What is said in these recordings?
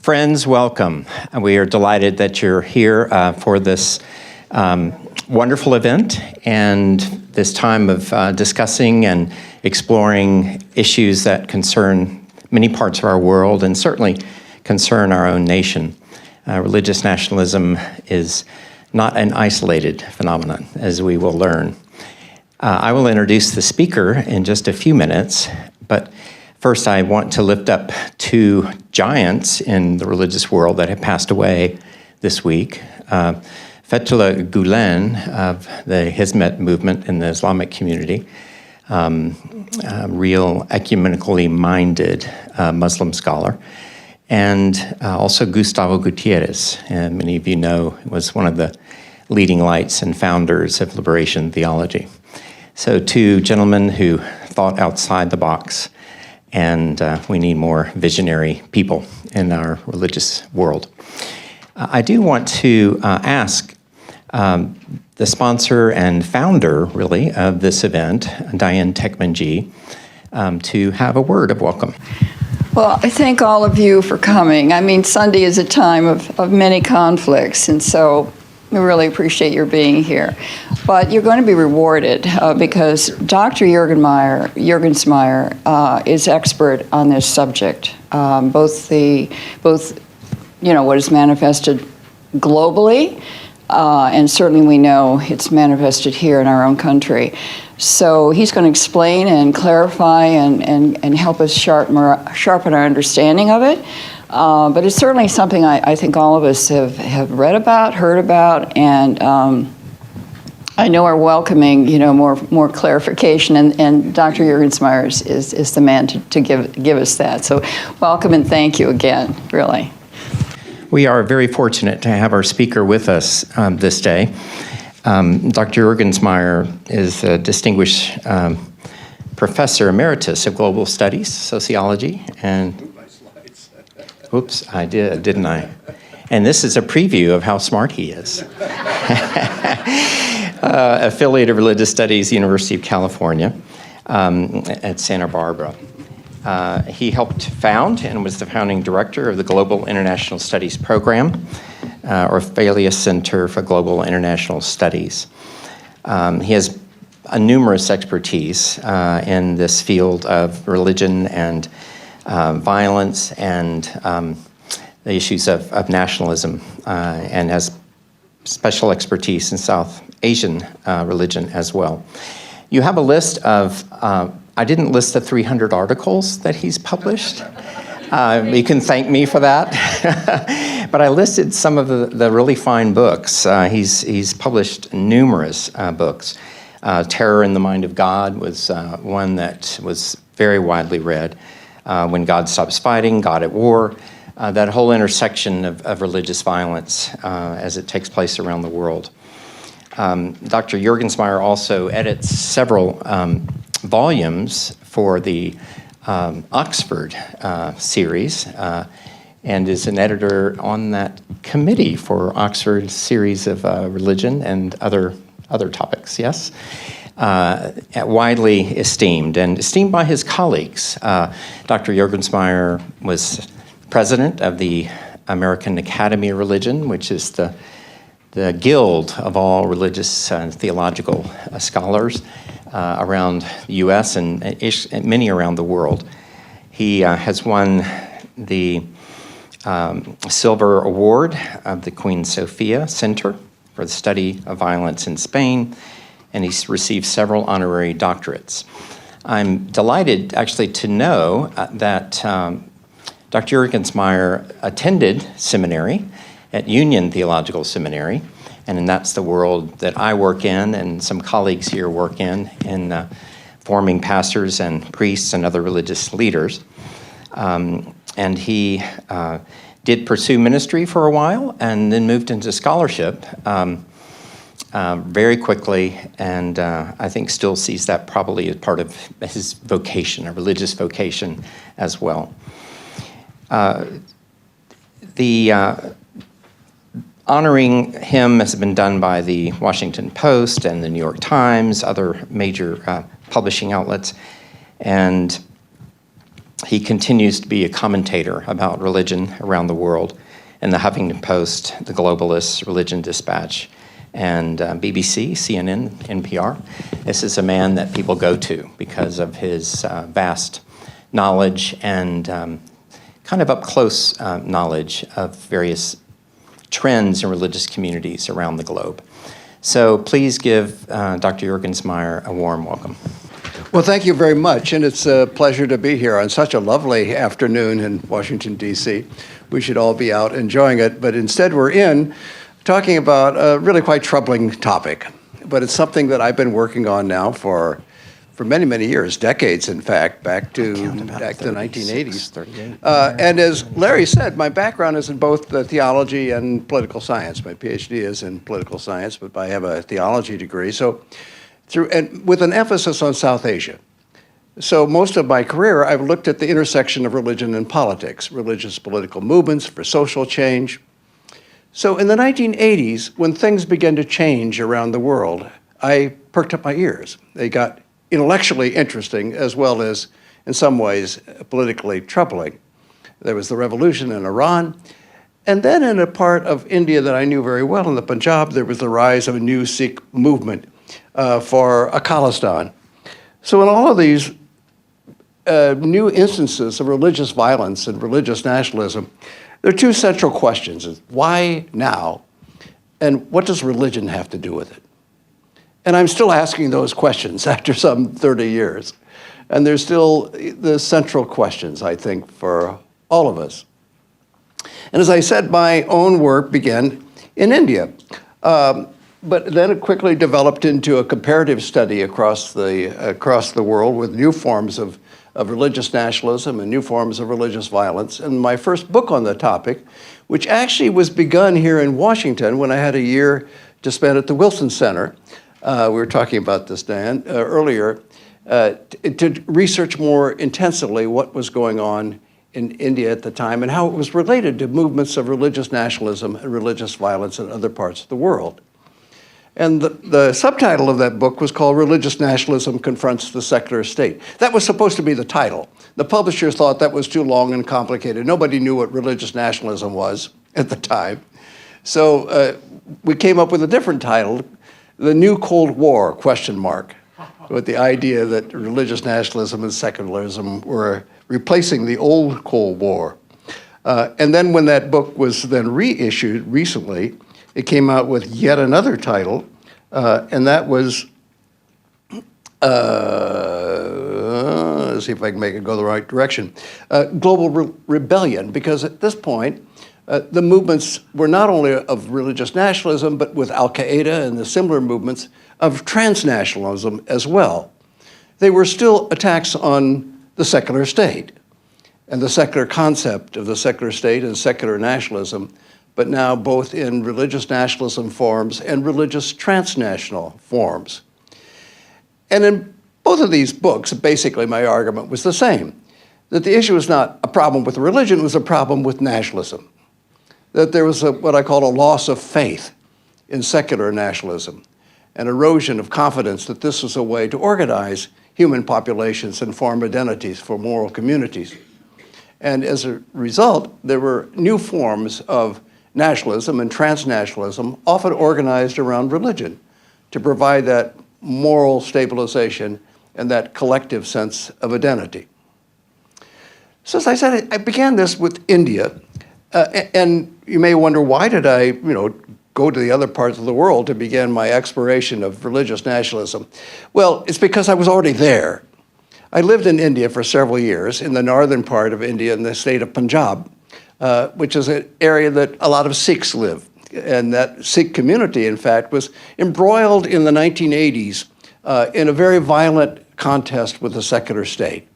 Friends, welcome. We are delighted that you're here for this wonderful event and this time of discussing and exploring issues that concern many parts of our world and certainly concern our own nation. Religious nationalism is not an isolated phenomenon, as we will learn. I will introduce the speaker in just a few minutes, but first, I want to lift up two giants in the religious world that have passed away this week. Fethullah Gulen of the Hizmet movement in the Islamic community, a real ecumenically minded Muslim scholar, and also Gustavo Gutierrez, and many of you know was one of the leading lights and founders of liberation theology. So two gentlemen who thought outside the box, and we need more visionary people in our religious world. I do want to ask the sponsor and founder, really, of this event, Diane Tachmindji, to have a word of welcome. Well, I thank all of you for coming. I mean, Sunday is a time of many conflicts, and so we really appreciate your being here. But you're going to be rewarded because Dr. Juergensmeyer is expert on this subject, both what is manifested globally, and certainly we know it's manifested here in our own country. So he's going to explain and clarify and help us sharpen our understanding of it. But it's certainly something I think all of us have read about, heard about, and I know are welcoming, more clarification. And Dr. Juergensmeyer is the man to give us that. So welcome and thank you again, really. We are very fortunate to have our speaker with us this day. Dr. Juergensmeyer is a distinguished professor emeritus of global studies, sociology, and oops, I did, didn't I? And this is a preview of how smart he is. Affiliate of Religious Studies, University of California at Santa Barbara. He helped found and was the founding director of the Global International Studies Program, or Orphelia Center for Global International Studies. He has a numerous expertise in this field of religion and violence and the issues of nationalism, and has special expertise in South Asian religion as well. You have a list of, I didn't list the 300 articles that he's published. You can thank me for that. But I listed some of the really fine books. He's published numerous books. Terror in the Mind of God was one that was very widely read. When God Stops Fighting, God at War, that whole intersection of religious violence as it takes place around the world. Dr. Juergensmeyer also edits several volumes for the Oxford series and is an editor on that committee for Oxford series of religion and other topics, yes? Widely esteemed and esteemed by his colleagues. Dr. Juergensmeyer was president of the American Academy of Religion, which is the guild of all religious and theological scholars around the U.S. and many around the world. He has won the Silver Award of the Queen Sofia Center for the Study of Violence in Spain, and he's received several honorary doctorates. I'm delighted actually to know that Dr. Juergensmeyer attended seminary at Union Theological Seminary, and that's the world that I work in and some colleagues here work in forming pastors and priests and other religious leaders. And he did pursue ministry for a while and then moved into scholarship very quickly, and I think still sees that probably as part of his vocation, a religious vocation as well. Honoring him has been done by the Washington Post and the New York Times, other major publishing outlets, and He continues to be a commentator about religion around the world in the Huffington Post, The Globalist, Religion Dispatch, and BBC, CNN, NPR. This is a man that people go to because of his vast knowledge and kind of up-close knowledge of various trends in religious communities around the globe. So please give Dr. Juergensmeyer a warm welcome. Well, thank you very much, and it's a pleasure to be here on such a lovely afternoon in Washington, D.C. We should all be out enjoying it, but instead we're in talking about a really quite troubling topic. But it's something that I've been working on now for many, many years, decades, in fact, back to the 1980s. And as Larry said, my background is in both theology and political science. My PhD is in political science, but I have a theology degree. So, and with an emphasis on South Asia. So most of my career, I've looked at the intersection of religion and politics, religious political movements for social change. So in the 1980s, when things began to change around the world, I perked up my ears. They got intellectually interesting as well as, in some ways, politically troubling. There was the revolution in Iran. And then in a part of India that I knew very well, in the Punjab, there was the rise of a new Sikh movement for a Khalistan. So in all of these new instances of religious violence and religious nationalism, there are two central questions. Why now? And what does religion have to do with it? And I'm still asking those questions after some 30 years. And they're still the central questions, I think, for all of us. And as I said, my own work began in India. But then it quickly developed into a comparative study across the world with new forms of religious nationalism and new forms of religious violence. And my first book on the topic, which actually was begun here in Washington when I had a year to spend at the Wilson Center, we were talking about this, Dan, earlier, to research more intensively what was going on in India at the time and how it was related to movements of religious nationalism and religious violence in other parts of the world. And the subtitle of that book was called Religious Nationalism Confronts the Secular State. That was supposed to be the title. The publishers thought that was too long and complicated. Nobody knew what religious nationalism was at the time. So we came up with a different title, The New Cold War, ? With the idea that religious nationalism and secularism were replacing the old Cold War. And then when that book was then reissued recently, it came out with yet another title, and that was, let's see if I can make it go the right direction, Global Rebellion, because at this point, the movements were not only of religious nationalism, but with Al-Qaeda and the similar movements of transnationalism as well. They were still attacks on the secular state and the secular concept of the secular state and secular nationalism, but now both in religious nationalism forms and religious transnational forms. And in both of these books, basically my argument was the same, that the issue was not a problem with religion, it was a problem with nationalism. That there was what I call a loss of faith in secular nationalism, an erosion of confidence that this was a way to organize human populations and form identities for moral communities. And as a result, there were new forms of nationalism and transnationalism, often organized around religion, to provide that moral stabilization and that collective sense of identity. So as I said, I began this with India, and you may wonder, why did I, go to the other parts of the world to begin my exploration of religious nationalism? Well, it's because I was already there. I lived in India for several years, in the northern part of India, in the state of Punjab, which is an area that a lot of Sikhs live. And that Sikh community, in fact, was embroiled in the 1980s in a very violent contest with the secular state.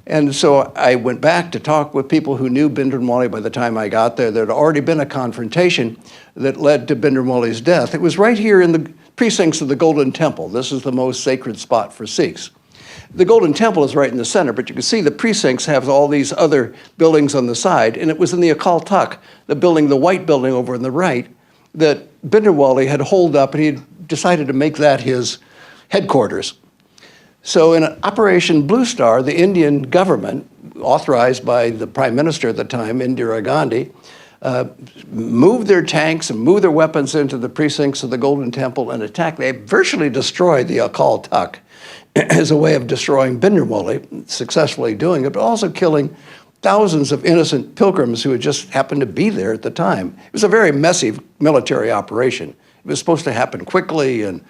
And so I went back to talk with people who knew Bhindranwale by the time I got there. There had already been a confrontation that led to Bhindranwale's death. It was right here in the precincts of the Golden Temple. This is the most sacred spot for Sikhs. The Golden Temple is right in the center, but you can see the precincts have all these other buildings on the side, and it was in the Akal Takht, the white building over on the right, that Bhindranwale had holed up, and he had decided to make that his headquarters. So in Operation Blue Star, the Indian government, authorized by the Prime Minister at the time, Indira Gandhi, moved their tanks and moved their weapons into the precincts of the Golden Temple and attacked. They virtually destroyed the Akal Takht as a way of destroying Bhindranwale, successfully doing it, but also killing thousands of innocent pilgrims who had just happened to be there at the time. It was a very messy military operation. It was supposed to happen quickly, and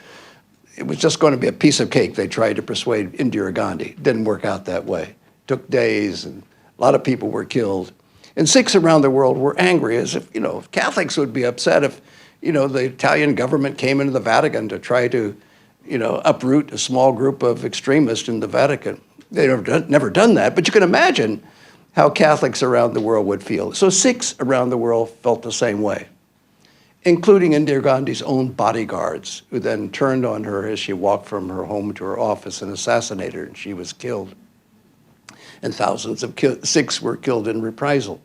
it was just going to be a piece of cake. They tried to persuade Indira Gandhi. It didn't work out that way. It took days, and a lot of people were killed. And Sikhs around the world were angry, as if, Catholics would be upset if, the Italian government came into the Vatican to try to, uproot a small group of extremists in the Vatican. They've never done that, but you can imagine how Catholics around the world would feel. So Sikhs around the world felt the same way, including Indira Gandhi's own bodyguards, who then turned on her as she walked from her home to her office and assassinated her, and she was killed. And thousands of Sikhs were killed in reprisal.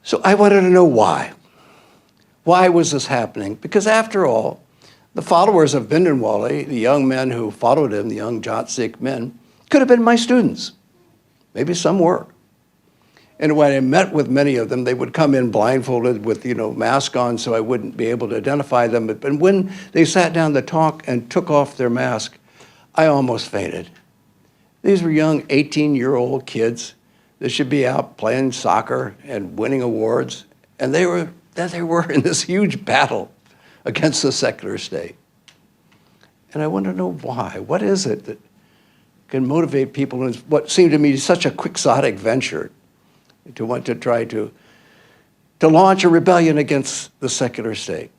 So I wanted to know why. Why was this happening? Because after all, the followers of Bhindranwale, the young men who followed him, the young Jat Sikh men, could have been my students. Maybe some were. And when I met with many of them, they would come in blindfolded with, mask on so I wouldn't be able to identify them. But when they sat down to talk and took off their mask, I almost fainted. These were young 18-year-old kids that should be out playing soccer and winning awards. And they were in this huge battle against the secular state. And I want to know why. What is it that can motivate people in what seemed to me such a quixotic venture to want to try to launch a rebellion against the secular state?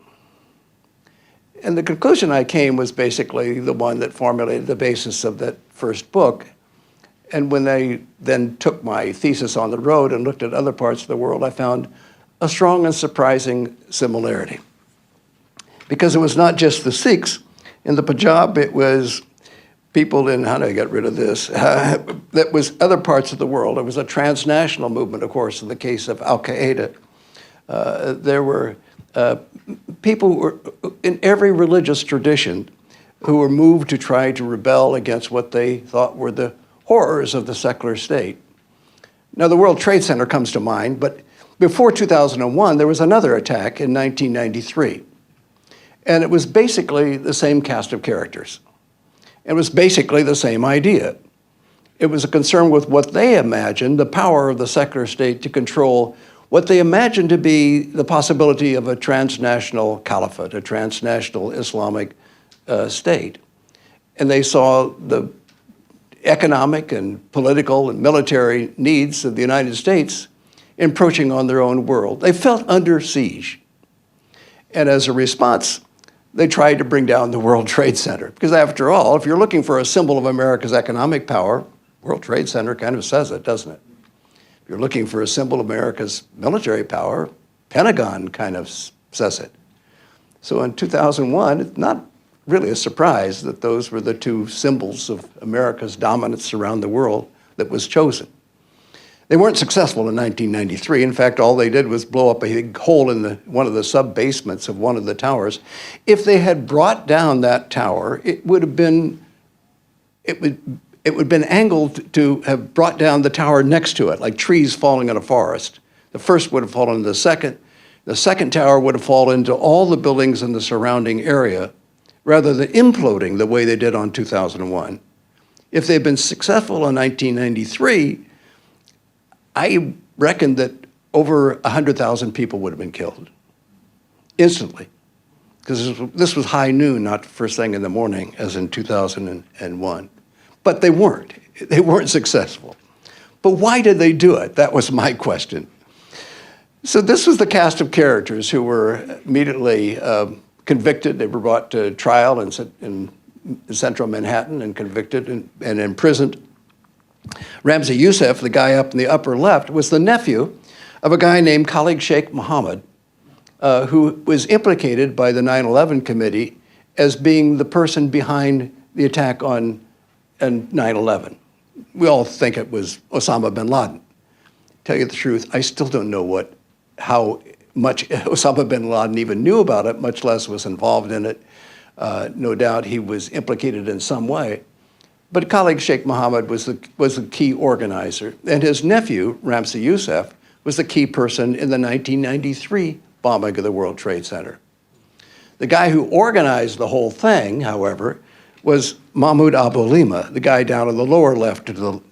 And the conclusion I came was basically the one that formulated the basis of that first book. And when I then took my thesis on the road and looked at other parts of the world, I found a strong and surprising similarity. Because it was not just the Sikhs. In the Punjab, it was people in, how do I get rid of this? That was other parts of the world. It was a transnational movement, of course, in the case of Al-Qaeda. There were people who were in every religious tradition who were moved to try to rebel against what they thought were the horrors of the secular state. Now, the World Trade Center comes to mind, but before 2001, there was another attack in 1993. And it was basically the same cast of characters. It was basically the same idea. It was a concern with what they imagined, the power of the secular state to control what they imagined to be the possibility of a transnational caliphate, a transnational Islamic state. And they saw the economic and political and military needs of the United States encroaching on their own world. They felt under siege. And as a response, they tried to bring down the World Trade Center. Because after all, if you're looking for a symbol of America's economic power, World Trade Center kind of says it, doesn't it? If you're looking for a symbol of America's military power, Pentagon kind of says it. So in 2001, it's not really a surprise that those were the two symbols of America's dominance around the world that was chosen. They weren't successful in 1993. In fact, all they did was blow up a big hole in one of the sub-basements of one of the towers. If they had brought down that tower, it would have been angled to have brought down the tower next to it, like trees falling in a forest. The first would have fallen into the second. The second tower would have fallen into all the buildings in the surrounding area, rather than imploding the way they did on 2001. If they'd been successful in 1993, I reckon that over 100,000 people would have been killed instantly, because this was high noon, not first thing in the morning, as in 2001. But they weren't. They weren't successful. But why did they do it? That was my question. So this was the cast of characters who were immediately convicted. They were brought to trial in central Manhattan and convicted and imprisoned. Ramzi Youssef, the guy up in the upper left, was the nephew of a guy named Khalid Sheikh Mohammed, who was implicated by the 9/11 committee as being the person behind the attack on 9/11. We all think it was Osama bin Laden. Tell you the truth, I still don't know how much Osama bin Laden even knew about it, much less was involved in it. No doubt he was implicated in some way. But colleague Sheikh Mohammed was the key organizer, and his nephew, Ramzi Youssef, was the key person in the 1993 bombing of the World Trade Center. The guy who organized the whole thing, however, was Mahmoud Abu Lima, the guy down in the lower left of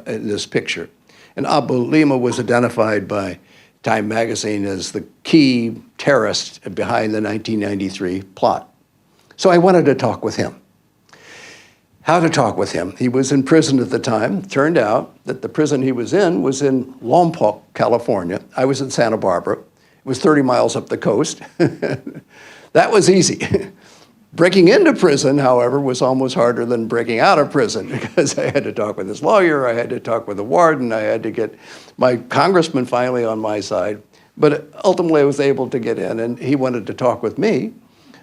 in this picture. And Abu Lima was identified by Time magazine as the key terrorist behind the 1993 plot. So I wanted to talk with him. How to talk with him? He was in prison at the time. Turned out that the prison he was in Lompoc, California. I was in Santa Barbara. It was 30 miles up the coast. That was easy. Breaking into prison, however, was almost harder than breaking out of prison because I had to talk with his lawyer, I had to talk with the warden, I had to get my congressman finally on my side. But ultimately I was able to get in, and he wanted to talk with me.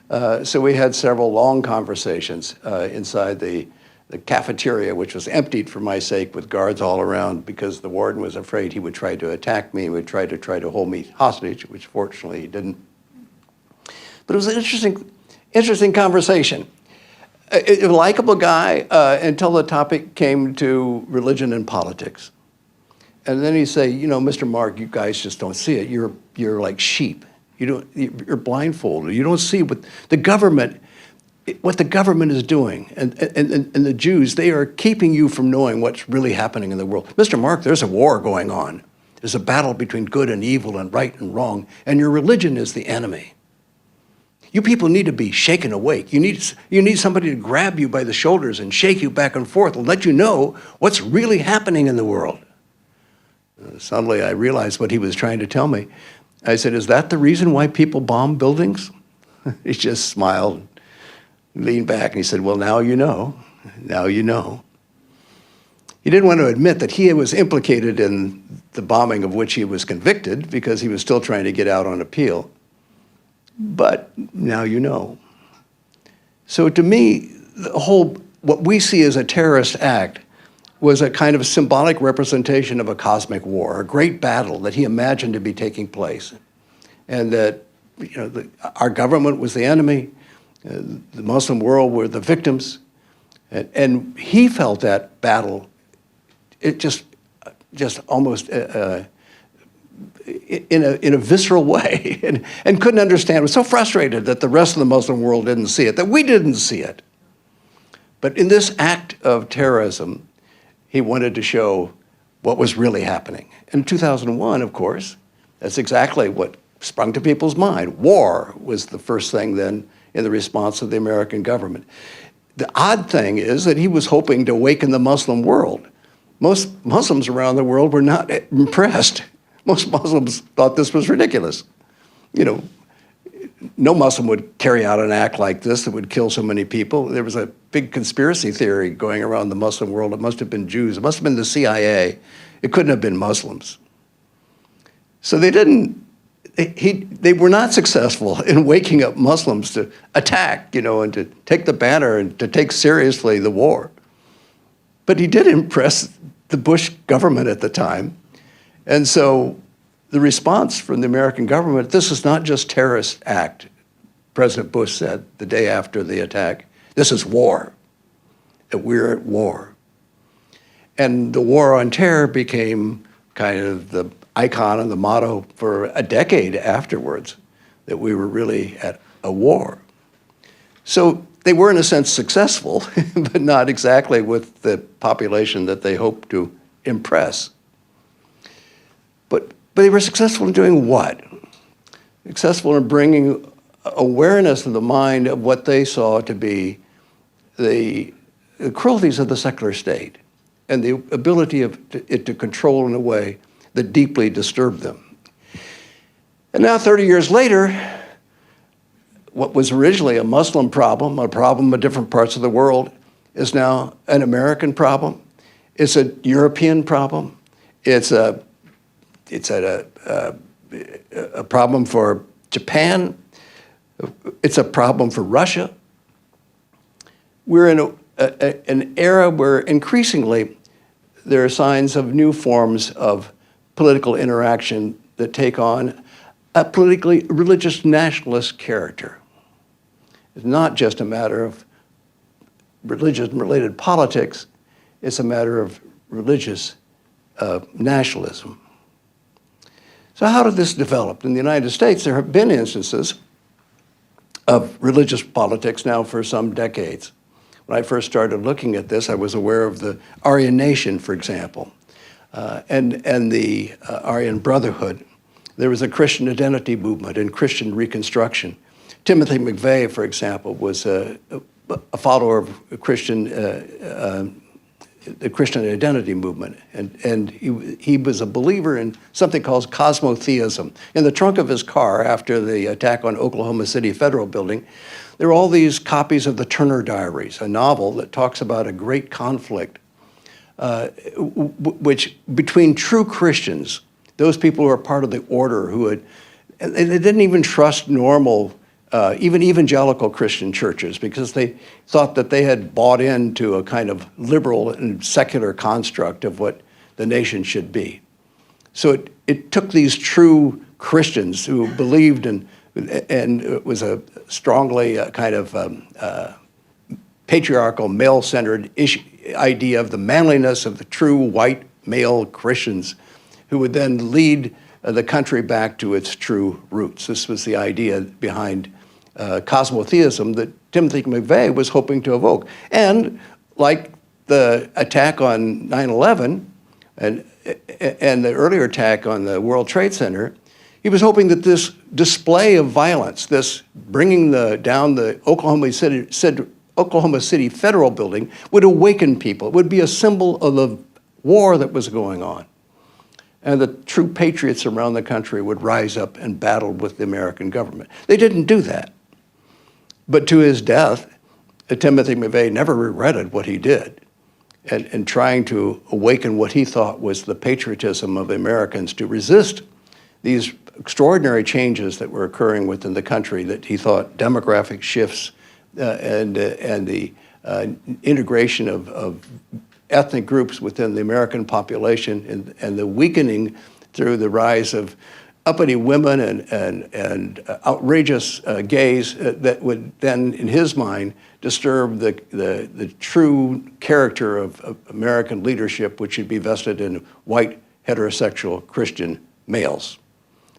So we had several long conversations inside the cafeteria, which was emptied for my sake with guards all around because the warden was afraid he would try to attack me, would try to hold me hostage, which fortunately he didn't. But it was an interesting conversation. A likable guy until the topic came to religion and politics. And then he'd say, you know, Mr. Mark, you guys just don't see it. You're like sheep. You're blindfolded. You don't see what the government is doing. And the Jews, they are keeping you from knowing what's really happening in the world. Mr. Mark, there's a war going on. There's a battle between good and evil and right and wrong. And your religion is the enemy. You people need to be shaken awake. You need somebody to grab you by the shoulders and shake you back and forth and let you know what's really happening in the world. Suddenly I realized what he was trying to tell me. I said, is that the reason why people bomb buildings? He just smiled, leaned back, and he said, well, now you know. Now you know. He didn't want to admit that he was implicated in the bombing of which he was convicted because he was still trying to get out on appeal. But now you know. So to me, what we see as a terrorist act was a kind of symbolic representation of a cosmic war, a great battle that he imagined to be taking place. And that our government was the enemy, the Muslim world were the victims. And he felt that battle, it just almost in a visceral way and couldn't understand. Was so frustrated that the rest of the Muslim world didn't see it, that we didn't see it. But in this act of terrorism, he wanted to show what was really happening. In 2001, of course, that's exactly what sprung to people's mind. War was the first thing then in the response of the American government. The odd thing is that he was hoping to awaken the Muslim world. Most Muslims around the world were not impressed. Most Muslims thought this was ridiculous. No Muslim would carry out an act like this that would kill so many people. There was a big conspiracy theory going around the Muslim world. It must have been Jews. It must have been the CIA. It couldn't have been Muslims. So they were not successful in waking up Muslims to attack, and to take the banner and to take seriously the war. But he did impress the Bush government at the time. And so the response from the American government, this is not just terrorist act, President Bush said the day after the attack. This is war, that we're at war. And the war on terror became kind of the icon and the motto for a decade afterwards, that we were really at a war. So they were in a sense successful, but not exactly with the population that they hoped to impress. But they were successful in doing what? Successful in bringing awareness to the mind of what they saw to be the cruelties of the secular state and the ability of it to control in a way that deeply disturbed them. And now 30 years later, what was originally a Muslim problem, a problem in different parts of the world, is now an American problem. It's a European problem. It's a problem for Japan. It's a problem for Russia. We're in an era where increasingly there are signs of new forms of political interaction that take on a politically religious nationalist character. It's not just a matter of religion-related politics. It's a matter of religious nationalism. So how did this develop? In the United States, there have been instances of religious politics now for some decades. When I first started looking at this, I was aware of the Aryan Nation, for example, and the Aryan Brotherhood. There was a Christian identity movement and Christian Reconstruction. Timothy McVeigh, for example, was a follower of the Christian identity movement, and he was a believer in something called cosmotheism. In the trunk of his car, after the attack on Oklahoma City Federal Building, there were all these copies of the Turner Diaries, a novel that talks about a great conflict which between true Christians, those people who are part of the order, they didn't even trust normal, even evangelical Christian churches, because they thought that they had bought into a kind of liberal and secular construct of what the nation should be. So it took these true Christians who believed in, and it was a strongly kind of patriarchal, male-centered idea of the manliness of the true white male Christians who would then lead the country back to its true roots. This was the idea behind cosmotheism that Timothy McVeigh was hoping to evoke. And like the attack on 9/11 and the earlier attack on the World Trade Center, he was hoping that this display of violence, this bringing down the Oklahoma City Federal Building, would awaken people. It would be a symbol of the war that was going on. And the true patriots around the country would rise up and battle with the American government. They didn't do that. But to his death, Timothy McVeigh never regretted what he did and trying to awaken what he thought was the patriotism of Americans to resist these extraordinary changes that were occurring within the country, that he thought demographic shifts and the integration of ethnic groups within the American population and the weakening through the rise of uppity women and outrageous gays that would then, in his mind, disturb the true character of American leadership, which should be vested in white, heterosexual Christian males.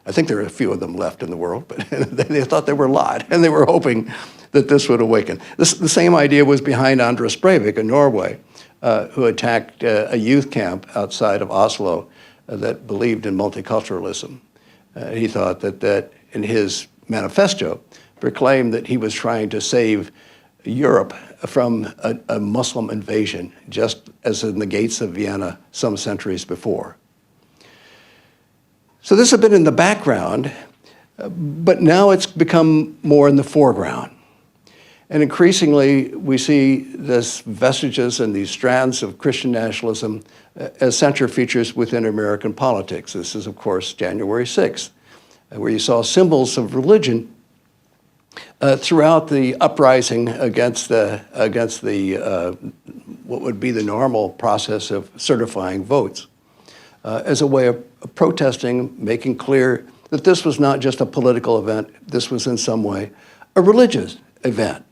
I think there are a few of them left in the world, but they thought there were a lot, and they were hoping that this would awaken. The same idea was behind Anders Breivik in Norway, who attacked a youth camp outside of Oslo that believed in multiculturalism. He thought that in his manifesto proclaimed that he was trying to save Europe from a Muslim invasion, just as in the gates of Vienna some centuries before. So this had been in the background, but now it's become more in the foreground. And increasingly, we see this vestiges and these strands of Christian nationalism as central features within American politics. This is, of course, January 6th, where you saw symbols of religion throughout the uprising against the what would be the normal process of certifying votes, as a way of protesting, making clear that this was not just a political event, this was in some way a religious event.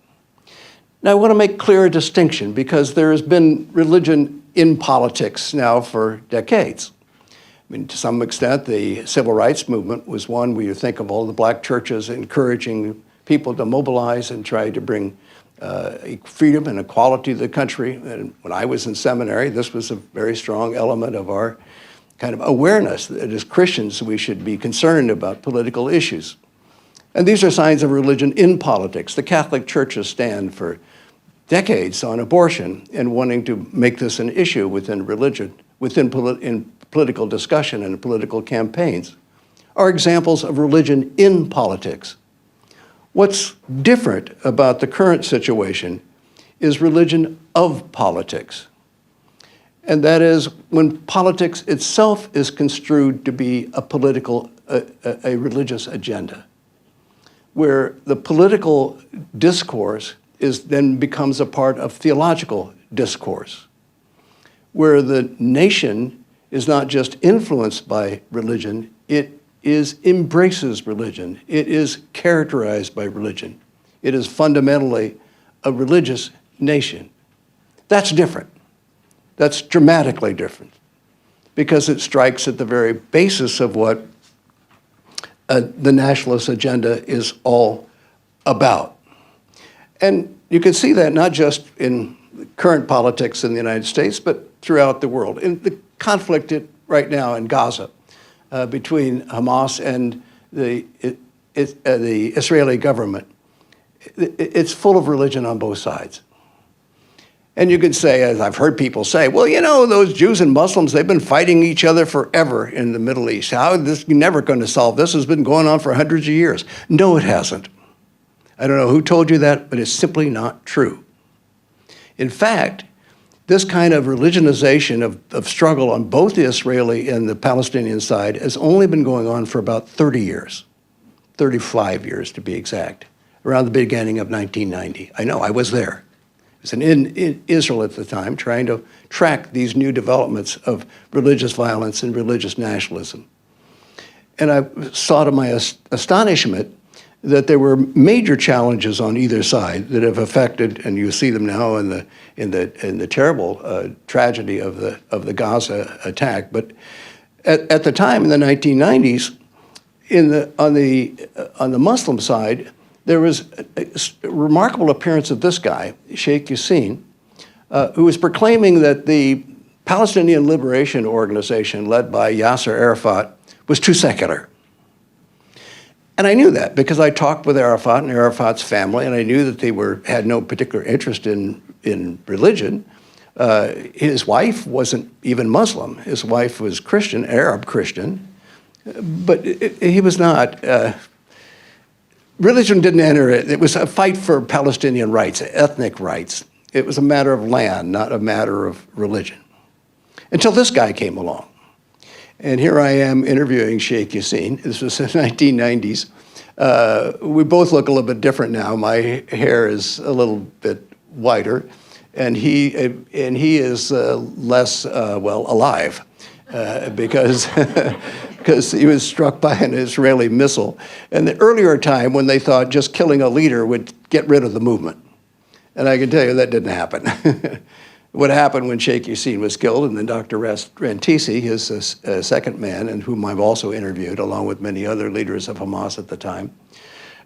Now, I want to make clear a distinction, because there has been religion in politics now for decades. I mean, to some extent, the civil rights movement was one where you think of all the black churches encouraging people to mobilize and try to bring freedom and equality to the country. And when I was in seminary, this was a very strong element of our kind of awareness that as Christians we should be concerned about political issues. And these are signs of religion in politics. The Catholic churches stand for decades on abortion and wanting to make this an issue within religion, in political discussion and political campaigns, are examples of religion in politics. What's different about the current situation is religion of politics. And that is when politics itself is construed to be a religious agenda, where the political discourse then becomes a part of theological discourse, where the nation is not just influenced by religion, it embraces religion. It is characterized by religion. It is fundamentally a religious nation. That's different. That's dramatically different because it strikes at the very basis of what the nationalist agenda is all about. And you can see that not just in current politics in the United States, but throughout the world. In the conflict right now in Gaza between Hamas and the Israeli government, it's full of religion on both sides. And you could say, as I've heard people say, well, you know, those Jews and Muslims, they've been fighting each other forever in the Middle East. How is this, you're never going to solve this? Has been going on for hundreds of years. No, it hasn't. I don't know who told you that, but it's simply not true. In fact, this kind of religionization of struggle on both the Israeli and the Palestinian side has only been going on for about 30 years, 35 years to be exact, around the beginning of 1990. I know, I was there. I was in Israel at the time trying to track these new developments of religious violence and religious nationalism. And I saw to my astonishment that there were major challenges on either side that have affected, and you see them now in the terrible tragedy of the Gaza attack. But at the time in the 1990s, on the Muslim side, there was a remarkable appearance of this guy, Sheikh Yassin, who was proclaiming that the Palestinian Liberation Organization led by Yasser Arafat was too secular. And I knew that because I talked with Arafat and Arafat's family, and I knew that they had no particular interest in religion. His wife wasn't even Muslim. His wife was Christian, Arab Christian, but he was not. Religion didn't enter it. It was a fight for Palestinian rights, ethnic rights. It was a matter of land, not a matter of religion. Until this guy came along. And here I am interviewing Sheikh Yassin. This was in the 1990s. We both look a little bit different now. My hair is a little bit whiter, and he is less, alive because because he was struck by an Israeli missile. And the earlier time when they thought just killing a leader would get rid of the movement. And I can tell you that didn't happen. What happened when Sheikh Yassin was killed, and then Dr. Rantisi, his second man, and whom I've also interviewed, along with many other leaders of Hamas at the time,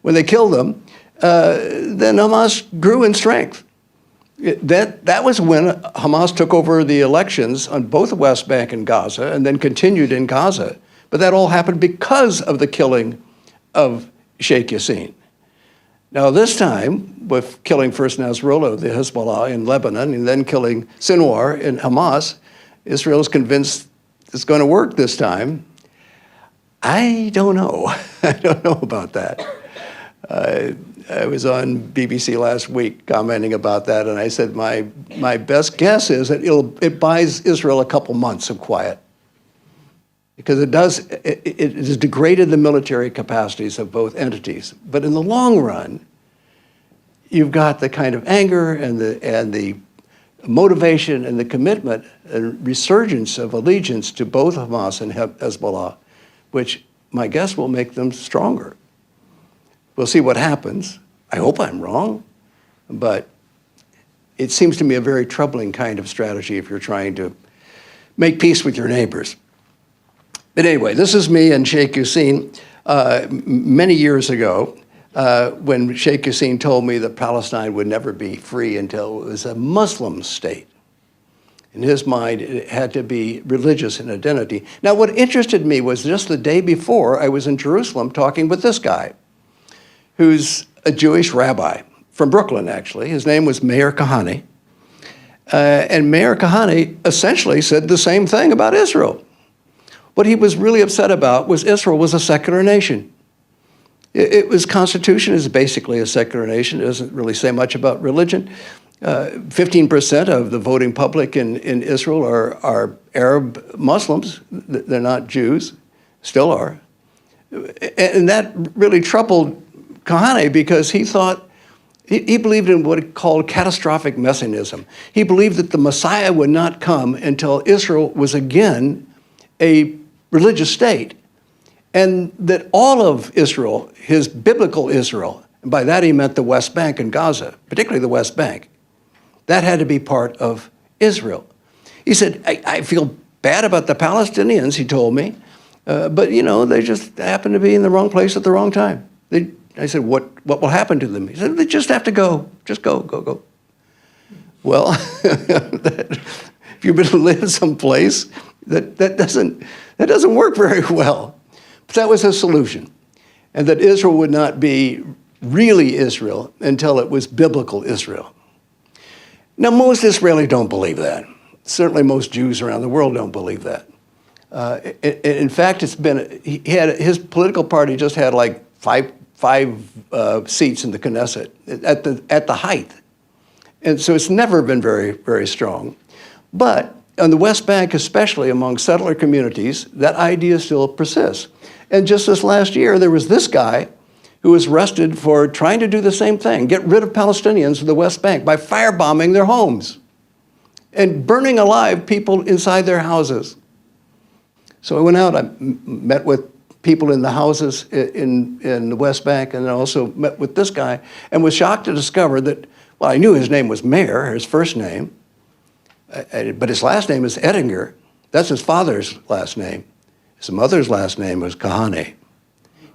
when they killed them, then Hamas grew in strength. That was when Hamas took over the elections on both the West Bank and Gaza, and then continued in Gaza. But that all happened because of the killing of Sheikh Yassin. Now this time, with killing first Nasrallah, the Hezbollah in Lebanon, and then killing Sinwar in Hamas, Israel is convinced it's going to work this time. I don't know. I don't know about that. I was on BBC last week commenting about that, and I said my best guess is that it buys Israel a couple months of quiet, because it has degraded the military capacities of both entities. But in the long run, you've got the kind of anger and the motivation and the commitment and resurgence of allegiance to both Hamas and Hezbollah, which my guess will make them stronger. We'll see what happens. I hope I'm wrong, but it seems to me a very troubling kind of strategy if you're trying to make peace with your neighbors. But anyway, this is me and Sheikh Yassin many years ago when Sheikh Yassin told me that Palestine would never be free until it was a Muslim state. In his mind, it had to be religious in identity. Now, what interested me was just the day before, I was in Jerusalem talking with this guy, who's a Jewish rabbi from Brooklyn, actually. His name was Meir Kahane. And Meir Kahane essentially said the same thing about Israel. What he was really upset about was Israel was a secular nation. His constitution is basically a secular nation. It doesn't really say much about religion. 15% of the voting public in Israel are Arab Muslims. They're not Jews, still are. And that really troubled Kahane because he thought, he believed in what he called catastrophic messianism. He believed that the Messiah would not come until Israel was again a religious state, and that all of Israel, his biblical Israel, and by that he meant the West Bank and Gaza, particularly the West Bank, That had to be part of Israel. He said, I feel bad about the Palestinians, he told me, but you know, they just happen to be in the wrong place at the wrong time. I said, what will happen to them? He said, they just have to go. Just go. Well, if you've been to live someplace, that doesn't work very well. But that was his solution. And that Israel would not be really Israel until it was biblical Israel. Now, most Israelis don't believe that. Certainly most Jews around the world don't believe that. In fact, his political party just had like five seats in the Knesset at the height. And so it's never been very, very strong. But on the West Bank, especially among settler communities, that idea still persists. And just this last year, there was this guy who was arrested for trying to do the same thing, get rid of Palestinians in the West Bank by firebombing their homes and burning alive people inside their houses. So I went out, I met with people in the houses in the West Bank, and I also met with this guy, and was shocked to discover that, well, I knew his name was Meir, his first name, but his last name is Ettinger. That's his father's last name. His mother's last name was Kahane.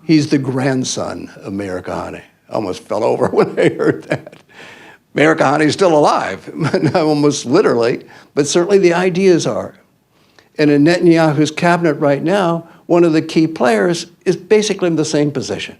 He's the grandson of Meir Kahane. I almost fell over when I heard that. Meir Kahane is still alive, almost literally, but certainly the ideas are. And in Netanyahu's cabinet right now, one of the key players is basically in the same position,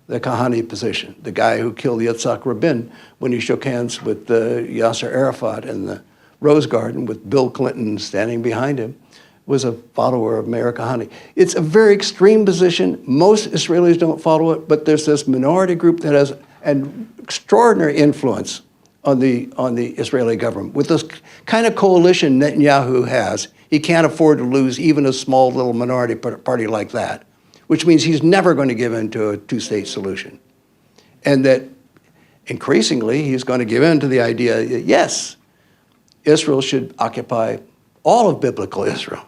the Kahane position, the guy who killed Yitzhak Rabin when he shook hands with Yasser Arafat in the Rose Garden with Bill Clinton standing behind him, was a follower of Meir Kahane. It's a very extreme position. Most Israelis don't follow it, but there's this minority group that has an extraordinary influence on the Israeli government. With this kind of coalition Netanyahu has, he can't afford to lose even a small little minority party like that, which means he's never going to give in to a two-state solution. And that increasingly he's going to give in to the idea that, yes, Israel should occupy all of biblical Israel.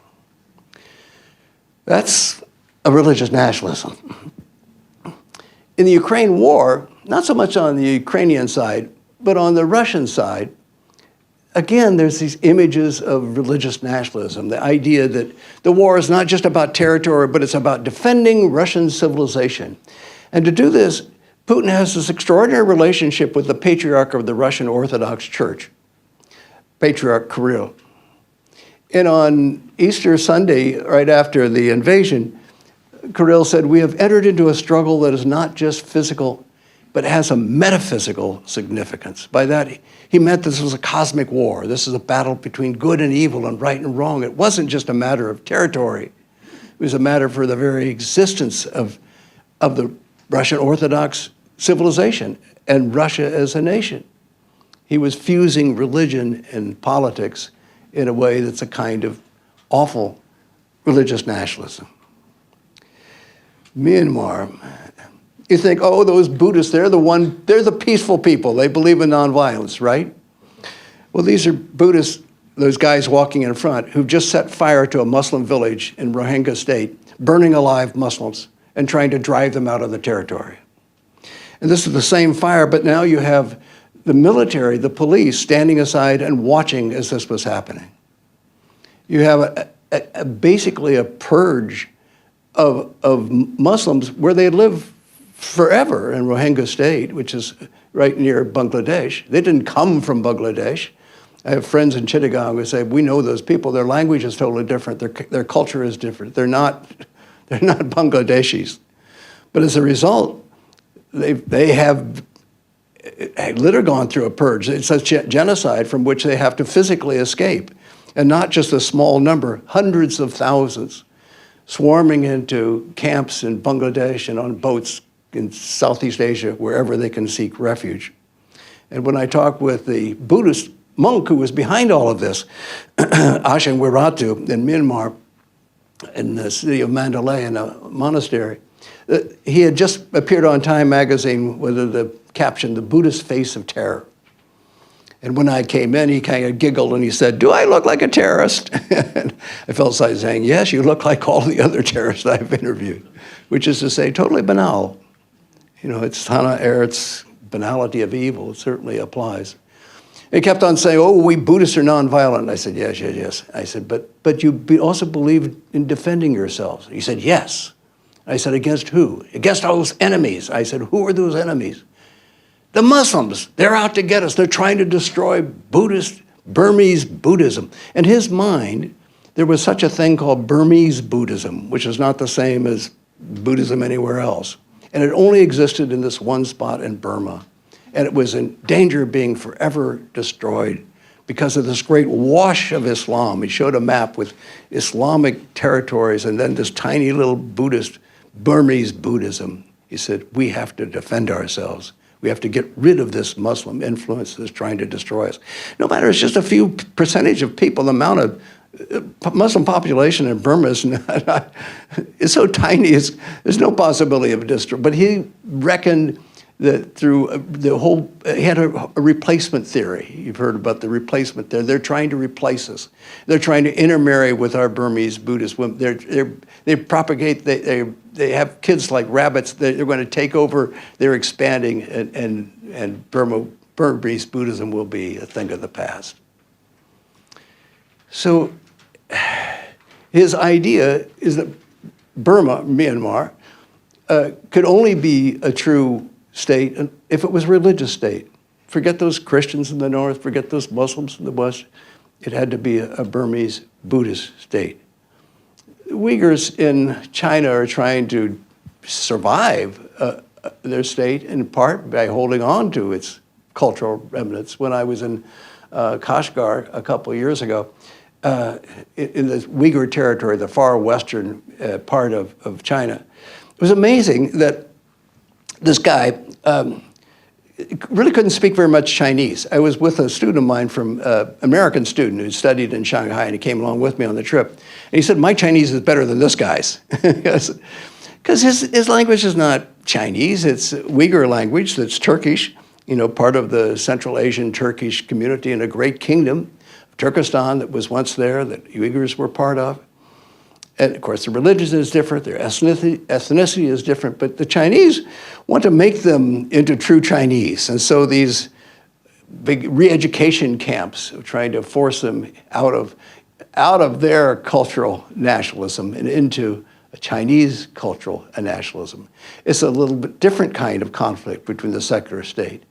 That's a religious nationalism. In the Ukraine war, not so much on the Ukrainian side, but on the Russian side, again, there's these images of religious nationalism, the idea that the war is not just about territory, but it's about defending Russian civilization. And to do this, Putin has this extraordinary relationship with the patriarch of the Russian Orthodox Church, Patriarch Kirill. And on Easter Sunday, right after the invasion, Kirill said, "We have entered into a struggle that is not just physical, but has a metaphysical significance." By that, he meant this was a cosmic war. This is a battle between good and evil and right and wrong. It wasn't just a matter of territory. It was a matter for the very existence of the Russian Orthodox civilization and Russia as a nation. He was fusing religion and politics in a way that's a kind of awful religious nationalism. Myanmar, you think, oh, those Buddhists, they're the peaceful people. They believe in nonviolence, right? Well, these are Buddhists, those guys walking in front, who've just set fire to a Muslim village in Rohingya state, burning alive Muslims and trying to drive them out of the territory. And this is the same fire, but now you have the military, the police, standing aside and watching as this was happening. You have basically a purge of Muslims where they live forever in Rohingya state, which is right near Bangladesh. They didn't come from Bangladesh. I have friends in Chittagong who say, we know those people. Their language is totally different. Their culture is different. They're not Bangladeshis. But as a result, they have literally gone through a purge. It's a genocide from which they have to physically escape. And not just a small number, hundreds of thousands swarming into camps in Bangladesh and on boats in Southeast Asia, wherever they can seek refuge. And when I talked with the Buddhist monk who was behind all of this, Ashen Wiratu in Myanmar, in the city of Mandalay in a monastery, he had just appeared on Time magazine with the caption, "The Buddhist Face of Terror." And when I came in, he kind of giggled and he said, "Do I look like a terrorist?" And I felt like saying, "Yes, you look like all the other terrorists I've interviewed," which is to say, totally banal. You know, it's Hannah Arendt's banality of evil. It certainly applies. He kept on saying, oh, we Buddhists are nonviolent. I said, yes, yes, yes. I said, but you also believe in defending yourselves. He said, yes. I said, against who? Against all those enemies. I said, who are those enemies? The Muslims. They're out to get us. They're trying to destroy Burmese Buddhism. In his mind, there was such a thing called Burmese Buddhism, which is not the same as Buddhism anywhere else. And it only existed in this one spot in Burma. And it was in danger of being forever destroyed because of this great wash of Islam. He showed a map with Islamic territories and then this tiny little Burmese Buddhism. He said, we have to defend ourselves. We have to get rid of this Muslim influence that's trying to destroy us. No matter, it's just a few percentage of people, the amount of Muslim population in Burma is so tiny, there's no possibility of destroy. But he reckoned that through the whole, he had a replacement theory. You've heard about the replacement theory. They're trying to replace us. They're trying to intermarry with our Burmese Buddhist women. They propagate, they have kids like rabbits. They're going to take over. They're expanding, and Burmese Buddhism will be a thing of the past. So his idea is that Burma, Myanmar, could only be a true state if it was a religious state. Forget those Christians in the north, forget those Muslims in the west. It had to be a Burmese Buddhist state. The Uyghurs in China are trying to survive their state in part by holding on to its cultural remnants. When I was in Kashgar a couple of years ago, in the Uyghur territory, the far western part of China, it was amazing that this guy really couldn't speak very much Chinese. I was with a student of mine American student who studied in Shanghai, and he came along with me on the trip. And he said, my Chinese is better than this guy's. Because his language is not Chinese, it's Uyghur language that's Turkish, part of the Central Asian Turkish community in a great kingdom, Turkestan, that was once there, that Uyghurs were part of. And of course, the religion is different, their ethnicity is different, but the Chinese want to make them into true Chinese. And so these big re-education camps are trying to force them out of their cultural nationalism and into a Chinese cultural nationalism. It's a little bit different kind of conflict between the secular state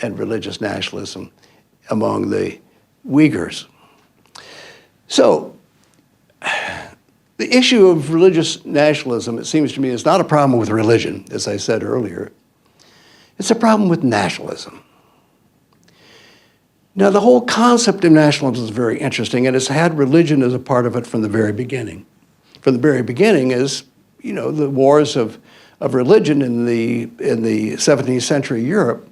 and religious nationalism among the Uyghurs. So, the issue of religious nationalism, it seems to me, is not a problem with religion, as I said earlier. It's a problem with nationalism. Now, the whole concept of nationalism is very interesting, and it's had religion as a part of it from the very beginning. From the very beginning is, the wars of religion in the 17th century Europe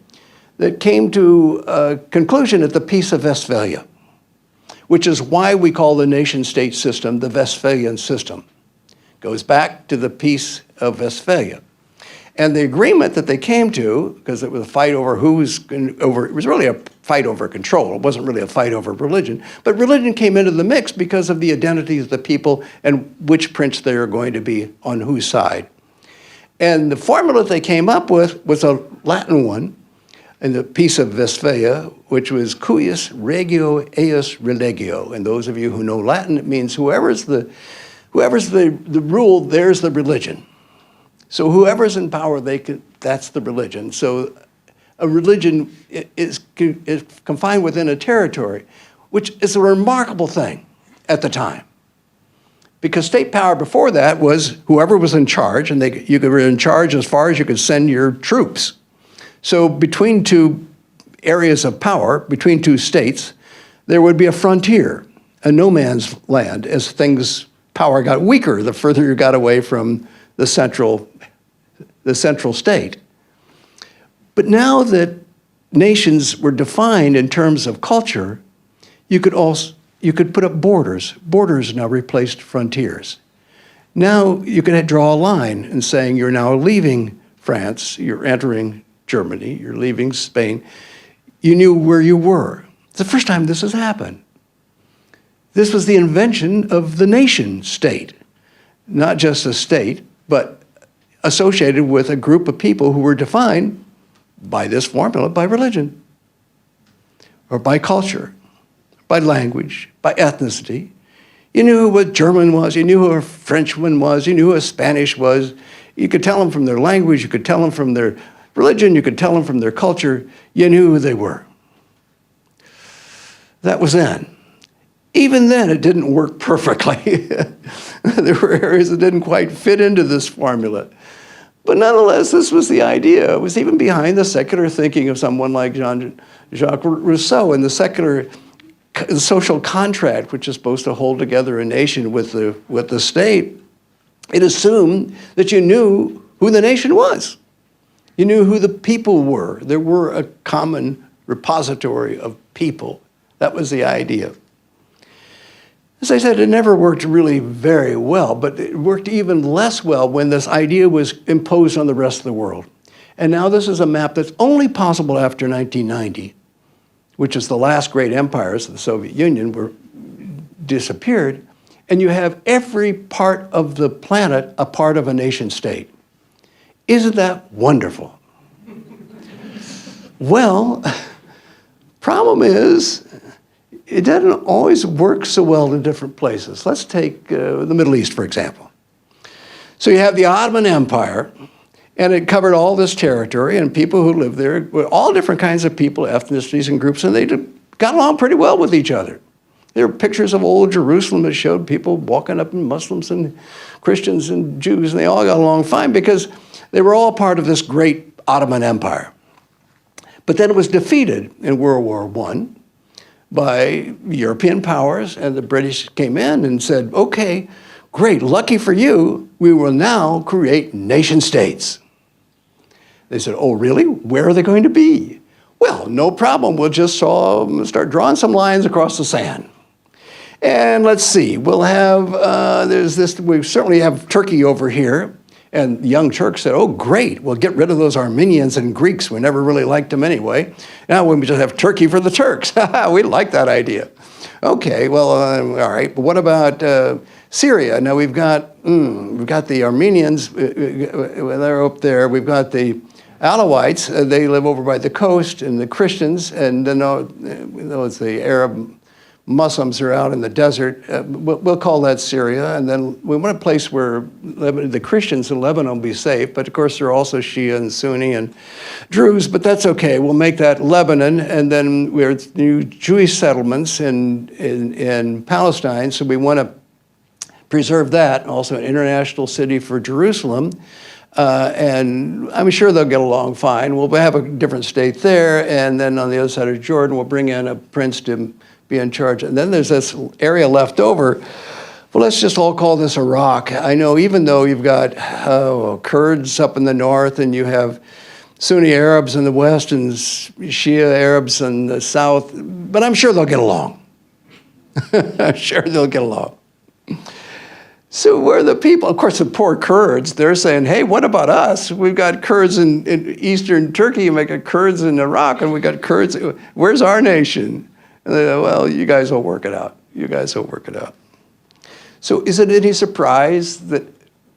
that came to a conclusion at the Peace of Westphalia, which is why we call the nation-state system the Westphalian system. Goes back to the Peace of Westphalia. And the agreement that they came to, because it was a fight over it was really a fight over control. It wasn't really a fight over religion. But religion came into the mix because of the identities of the people and which prince they are going to be on whose side. And the formula they came up with was a Latin one, in the Peace of Westphalia, which was cuius regio eius religio. And those of you who know Latin, it means whoever's the rule, there's the religion. So whoever's in power, that's the religion. So a religion is confined within a territory, which is a remarkable thing at the time. Because state power before that was whoever was in charge, and you were in charge as far as you could send your troops. So between two areas of power, between two states, there would be a frontier, a no man's land, as power got weaker the further you got away from the central state. But now that nations were defined in terms of culture, you could put up borders. Borders now replaced frontiers. Now you could draw a line and saying you're now leaving France, you're entering Germany, you're leaving Spain. You knew where you were. It's the first time this has happened. This was the invention of the nation state. Not just a state, but associated with a group of people who were defined by this formula, by religion. or by culture, by language, by ethnicity. You knew who a German was, you knew who a Frenchman was, you knew who a Spanish was. You could tell them from their language, you could tell them from their religion, you could tell them from their culture. You knew who they were. That was then. Even then, it didn't work perfectly. There were areas that didn't quite fit into this formula. But nonetheless, this was the idea. It was even behind the secular thinking of someone like Jean-Jacques Rousseau and the secular social contract, which is supposed to hold together a nation with the state. It assumed that you knew who the nation was. You knew who the people were. There were a common repository of people. That was the idea. As I said, it never worked really very well, but it worked even less well when this idea was imposed on the rest of the world. And now this is a map that's only possible after 1990, which is the last great empires of the Soviet Union disappeared, and you have every part of the planet a part of a nation state. Isn't that wonderful? Well, problem is, it doesn't always work so well in different places. Let's take the Middle East, for example. So you have the Ottoman Empire, and it covered all this territory, and people who lived there were all different kinds of people, ethnicities and groups, and they got along pretty well with each other. There are pictures of old Jerusalem that showed people walking up, and Muslims and Christians and Jews, and they all got along fine because they were all part of this great Ottoman Empire. But then it was defeated in World War I by European powers, and the British came in and said, okay, great, lucky for you, we will now create nation states. They said, oh, really? Where are they going to be? Well, no problem, we'll just start drawing some lines across the sand. And let's see, we'll have, we certainly have Turkey over here. And the young Turks said, oh, great, we'll get rid of those Armenians and Greeks. We never really liked them anyway. Now we just have Turkey for the Turks. We like that idea. Okay, well, all right, but what about Syria? Now we've got the Armenians, they're up there. We've got the Alawites, they live over by the coast, and the Christians, and then it's the Arab Muslims are out in the desert. We'll call that Syria, and then we want a place where the Christians in Lebanon will be safe, but of course there are also Shia and Sunni and Druze, but that's okay. We'll make that Lebanon, and then we have new Jewish settlements in Palestine, so we want to preserve that, also an international city for Jerusalem, and I'm sure they'll get along fine. We'll have a different state there, and then on the other side of Jordan, we'll bring in a prince to be in charge. And then there's this area left over. Well, let's just all call this Iraq. I know even though you've got Kurds up in the north and you have Sunni Arabs in the west and Shia Arabs in the south, but I'm sure they'll get along. I'm sure they'll get along. So where are the people? Of course, the poor Kurds, they're saying, hey, what about us? We've got Kurds in eastern Turkey, and we've got Kurds in Iraq, and we've got Kurds. Where's our nation? And they go, well, you guys will work it out. You guys will work it out. So is it any surprise that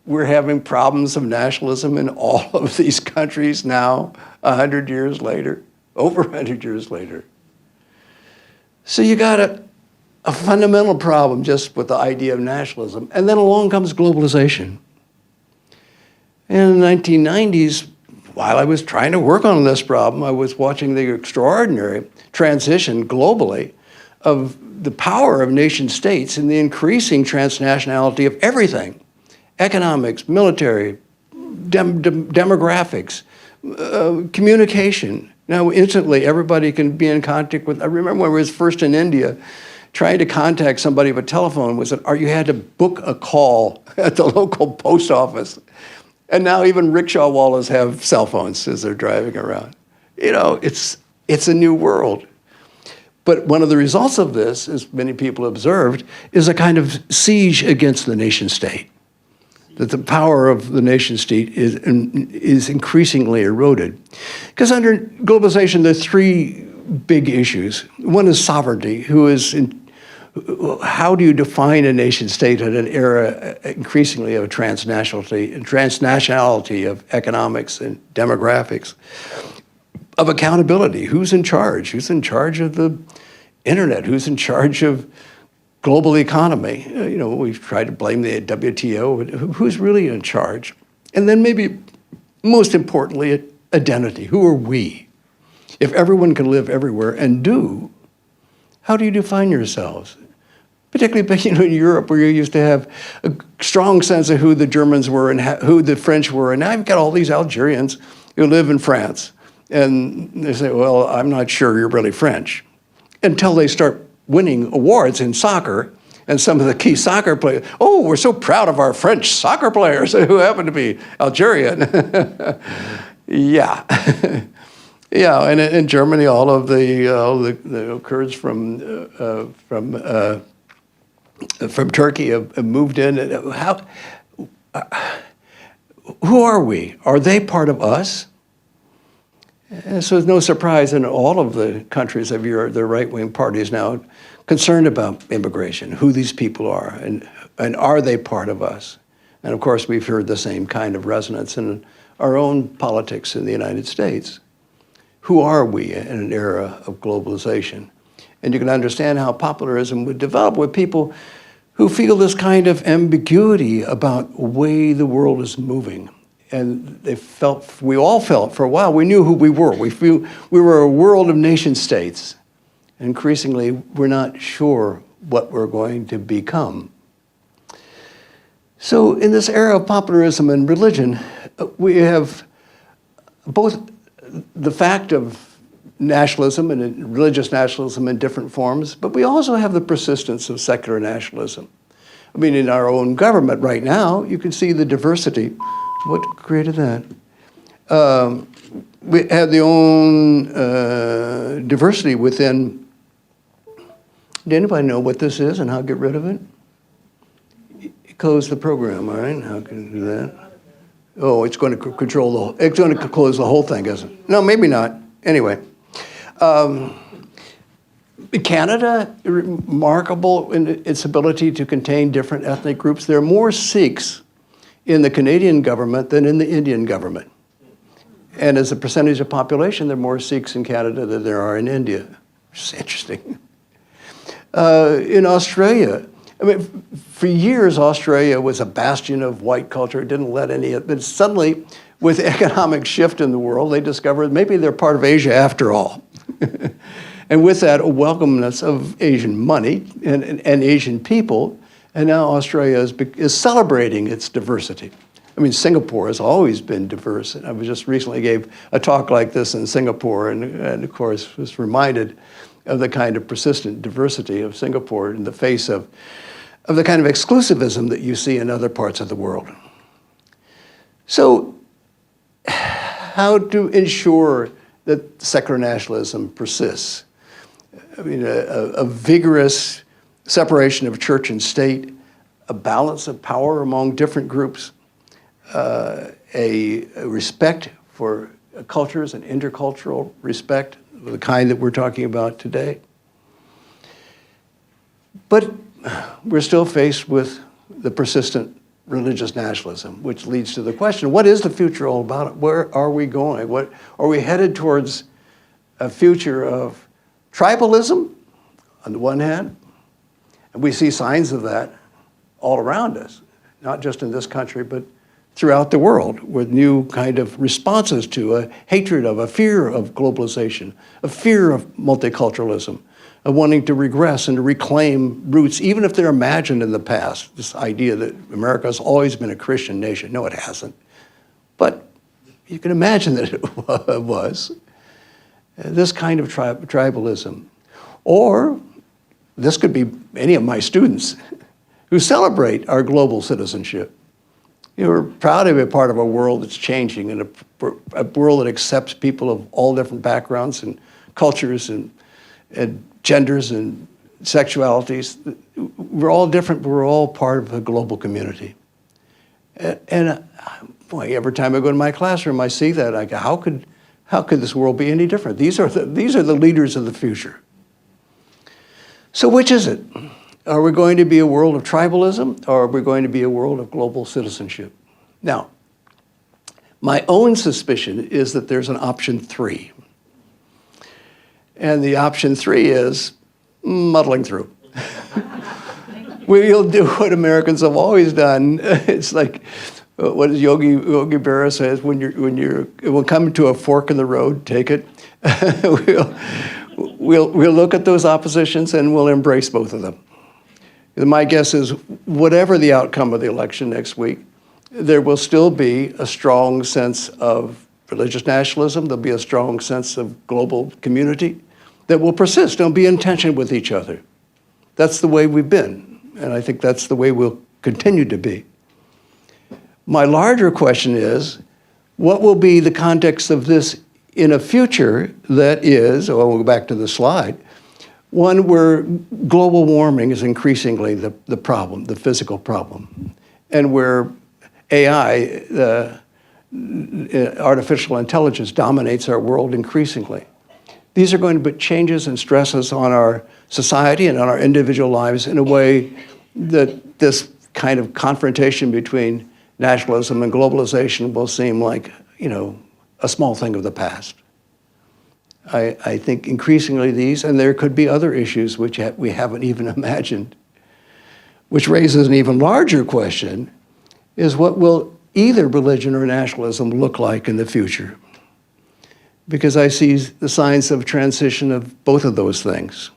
we're having problems of nationalism in all of these countries now, 100 years later, over 100 years later? So you got a fundamental problem just with the idea of nationalism. And then along comes globalization. In the 1990s, while I was trying to work on this problem, I was watching the extraordinary transition globally of the power of nation states and the increasing transnationality of everything. Economics, military, demographics, communication. Now instantly everybody can be in contact with, I remember when I was first in India, trying to contact somebody with a telephone you had to book a call at the local post office. And now even rickshaw wallahs have cell phones as they're driving around. You know, it's a new world. But one of the results of this, as many people observed, is a kind of siege against the nation state. That the power of the nation state is increasingly eroded. Because under globalization, there are three big issues. One is sovereignty, how do you define a nation state in an era increasingly of transnationality of economics and demographics? of accountability. Who's in charge? Who's in charge of the internet? Who's in charge of global economy? We've tried to blame the WTO, but who's really in charge? And then maybe most importantly, identity. Who are we? If everyone can live everywhere and how do you define yourselves? Particularly, in Europe, where you used to have a strong sense of who the Germans were and who the French were, and now you've got all these Algerians who live in France, and they say, well, I'm not sure you're really French, until they start winning awards in soccer, and some of the key soccer players, oh, we're so proud of our French soccer players who happen to be Algerian. Yeah. Yeah, and in Germany, all of the Kurds from Turkey have moved in. Who are we? Are they part of us? And so it's no surprise in all of the countries of Europe, the right-wing parties now concerned about immigration, who these people are, and are they part of us? And of course, we've heard the same kind of resonance in our own politics in the United States. Who are we in an era of globalization? And you can understand how popularism would develop with people who feel this kind of ambiguity about the way the world is moving. And we all felt for a while, we knew who we were. We were a world of nation states. Increasingly, we're not sure what we're going to become. So in this era of popularism and religion, we have both the fact of nationalism and religious nationalism in different forms, but we also have the persistence of secular nationalism. I mean, in our own government right now, you can see the diversity. What created that? We have the own diversity within. Does anybody know what this is and how to get rid of it? Close the program, all right? How can you do that? Oh, it's going to control it's going to close the whole thing, isn't it? No, maybe not. Anyway. Canada, remarkable in its ability to contain different ethnic groups. There are more Sikhs in the Canadian government than in the Indian government. And as a percentage of population, there are more Sikhs in Canada than there are in India, which is interesting. In Australia, I mean, for years, Australia was a bastion of white culture. It didn't let any, but suddenly, with the economic shift in the world, they discovered maybe they're part of Asia after all. And with that, a welcomeness of Asian money and Asian people, and now Australia is celebrating its diversity. I mean, Singapore has always been diverse. And I just recently gave a talk like this in Singapore, and of course was reminded of the kind of persistent diversity of Singapore in the face of the kind of exclusivism that you see in other parts of the world. So, how to ensure that secular nationalism persists? I mean, a vigorous separation of church and state, a balance of power among different groups, a respect for cultures and intercultural respect, the kind that we're talking about today. But we're still faced with the persistent religious nationalism, which leads to the question, what is the future all about? Where are we going? What are we headed towards? A future of tribalism on the one hand, and we see signs of that all around us, not just in this country, but throughout the world, with new kind of responses to a hatred of, a fear of globalization, a fear of multiculturalism, of wanting to regress and to reclaim roots, even if they're imagined in the past. This idea that America has always been a Christian nation. No, it hasn't. But you can imagine that it was. This kind of tribalism. Or this could be any of my students who celebrate our global citizenship. We're proud to be a part of a world that's changing, and a world that accepts people of all different backgrounds and cultures and genders and sexualities. We're all different, but we're all part of a global community. And boy, every time I go to my classroom, I see that. I go, how could this world be any different? These are the leaders of the future. So which is it? Are we going to be a world of tribalism, or are we going to be a world of global citizenship? Now, my own suspicion is that there's an option 3. And the option 3 is muddling through. We'll do what Americans have always done. It's like, what does Yogi Berra says, it will come to a fork in the road, take it. we'll look at those oppositions and we'll embrace both of them. My guess is whatever the outcome of the election next week, there will still be a strong sense of religious nationalism. There'll be a strong sense of global community that will persist and be in tension with each other. That's the way we've been, and I think that's the way we'll continue to be. My larger question is, what will be the context of this in a future that is, we'll go back to the slide, one where global warming is increasingly the problem, the physical problem, and where AI, artificial intelligence, dominates our world increasingly. These are going to be changes and stresses on our society and on our individual lives in a way that this kind of confrontation between nationalism and globalization will seem like, a small thing of the past. I think increasingly these, and there could be other issues which we haven't even imagined, which raises an even larger question, is what will either religion or nationalism look like in the future? Because I see the signs of transition of both of those things.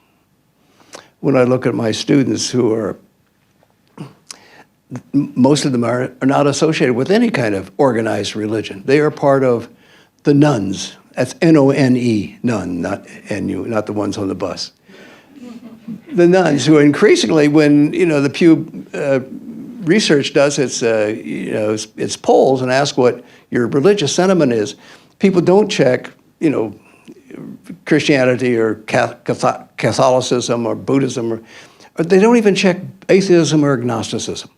When I look at my students who are, most of them are not associated with any kind of organized religion. They are part of the nuns. That's N-O-N-E, nun, not N-U, not the ones on the bus. The nuns who are increasingly, when the Pew Research does its polls and ask what your religious sentiment is, people don't check, Christianity or Catholicism or Buddhism, or they don't even check atheism or agnosticism.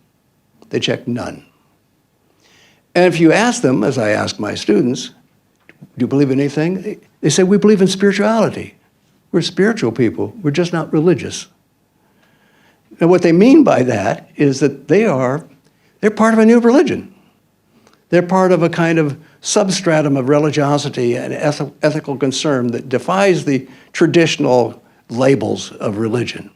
They check none. And if you ask them, as I ask my students, do you believe in anything? They say, we believe in spirituality. We're spiritual people. We're just not religious. And what they mean by that is that they're part of a new religion. They're part of a kind of substratum of religiosity and ethical concern that defies the traditional labels of religion.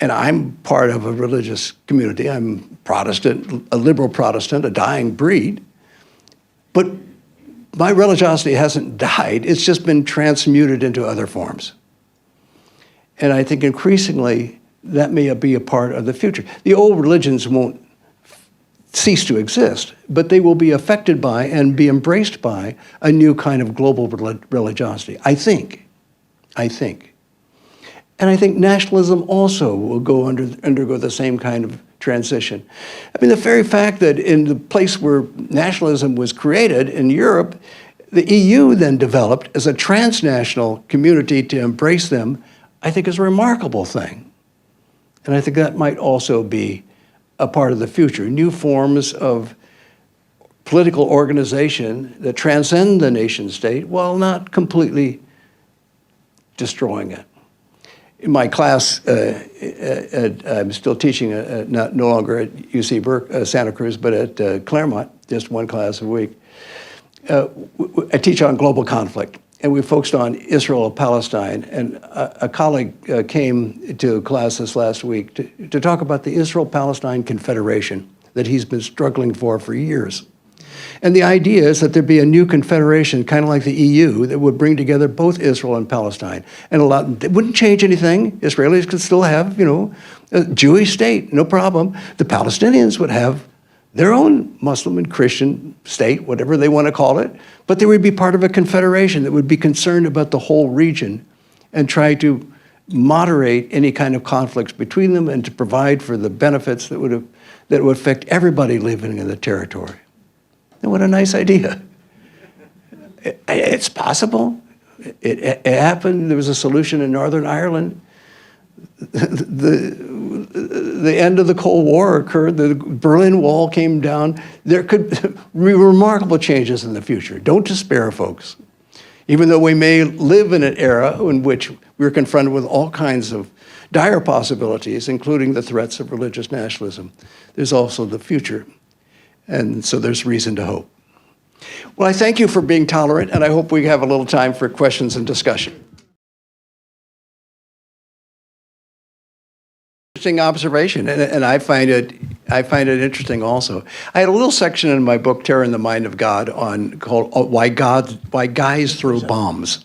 And I'm part of a religious community. I'm Protestant, a liberal Protestant, a dying breed. But my religiosity hasn't died. It's just been transmuted into other forms. And I think increasingly that may be a part of the future. The old religions won't cease to exist, but they will be affected by and be embraced by a new kind of global religiosity, I think. And I think nationalism also will undergo the same kind of transition. I mean, the very fact that in the place where nationalism was created in Europe, the EU then developed as a transnational community to embrace them, I think is a remarkable thing. And I think that might also be a part of the future, new forms of political organization that transcend the nation state while not completely destroying it. In my class, I'm still teaching, no longer at UC Santa Cruz, but at Claremont, just one class a week. I teach on global conflict, and we focused on Israel and Palestine. And a colleague came to class this last week to talk about the Israel-Palestine Confederation that he's been struggling for years. And the idea is that there'd be a new confederation, kind of like the EU, that would bring together both Israel and Palestine. And it wouldn't change anything. Israelis could still have, a Jewish state, no problem. The Palestinians would have their own Muslim and Christian state, whatever they want to call it, but they would be part of a confederation that would be concerned about the whole region and try to moderate any kind of conflicts between them and to provide for the benefits that would affect everybody living in the territory. And what a nice idea. It's possible. It happened. There was a solution in Northern Ireland. The end of the Cold War occurred. The Berlin Wall came down. There could be remarkable changes in the future. Don't despair, folks. Even though we may live in an era in which we're confronted with all kinds of dire possibilities, including the threats of religious nationalism, there's also the future. And so there's reason to hope. Well, I thank you for being tolerant, and I hope we have a little time for questions and discussion. Interesting observation, and I find it interesting also. I had a little section in my book, Terror in the Mind of God, called "Why Guys Throw Bombs."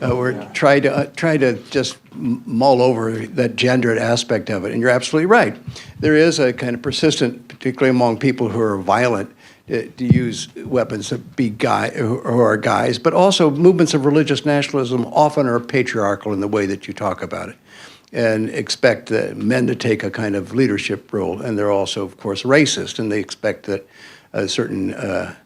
We're trying to just mull over that gendered aspect of it, and you're absolutely right. There is a kind of persistent, particularly among people who are violent, to use weapons who are guys, but also movements of religious nationalism often are patriarchal in the way that you talk about it, and expect men to take a kind of leadership role, and they're also, of course, racist, and they expect that a certain, a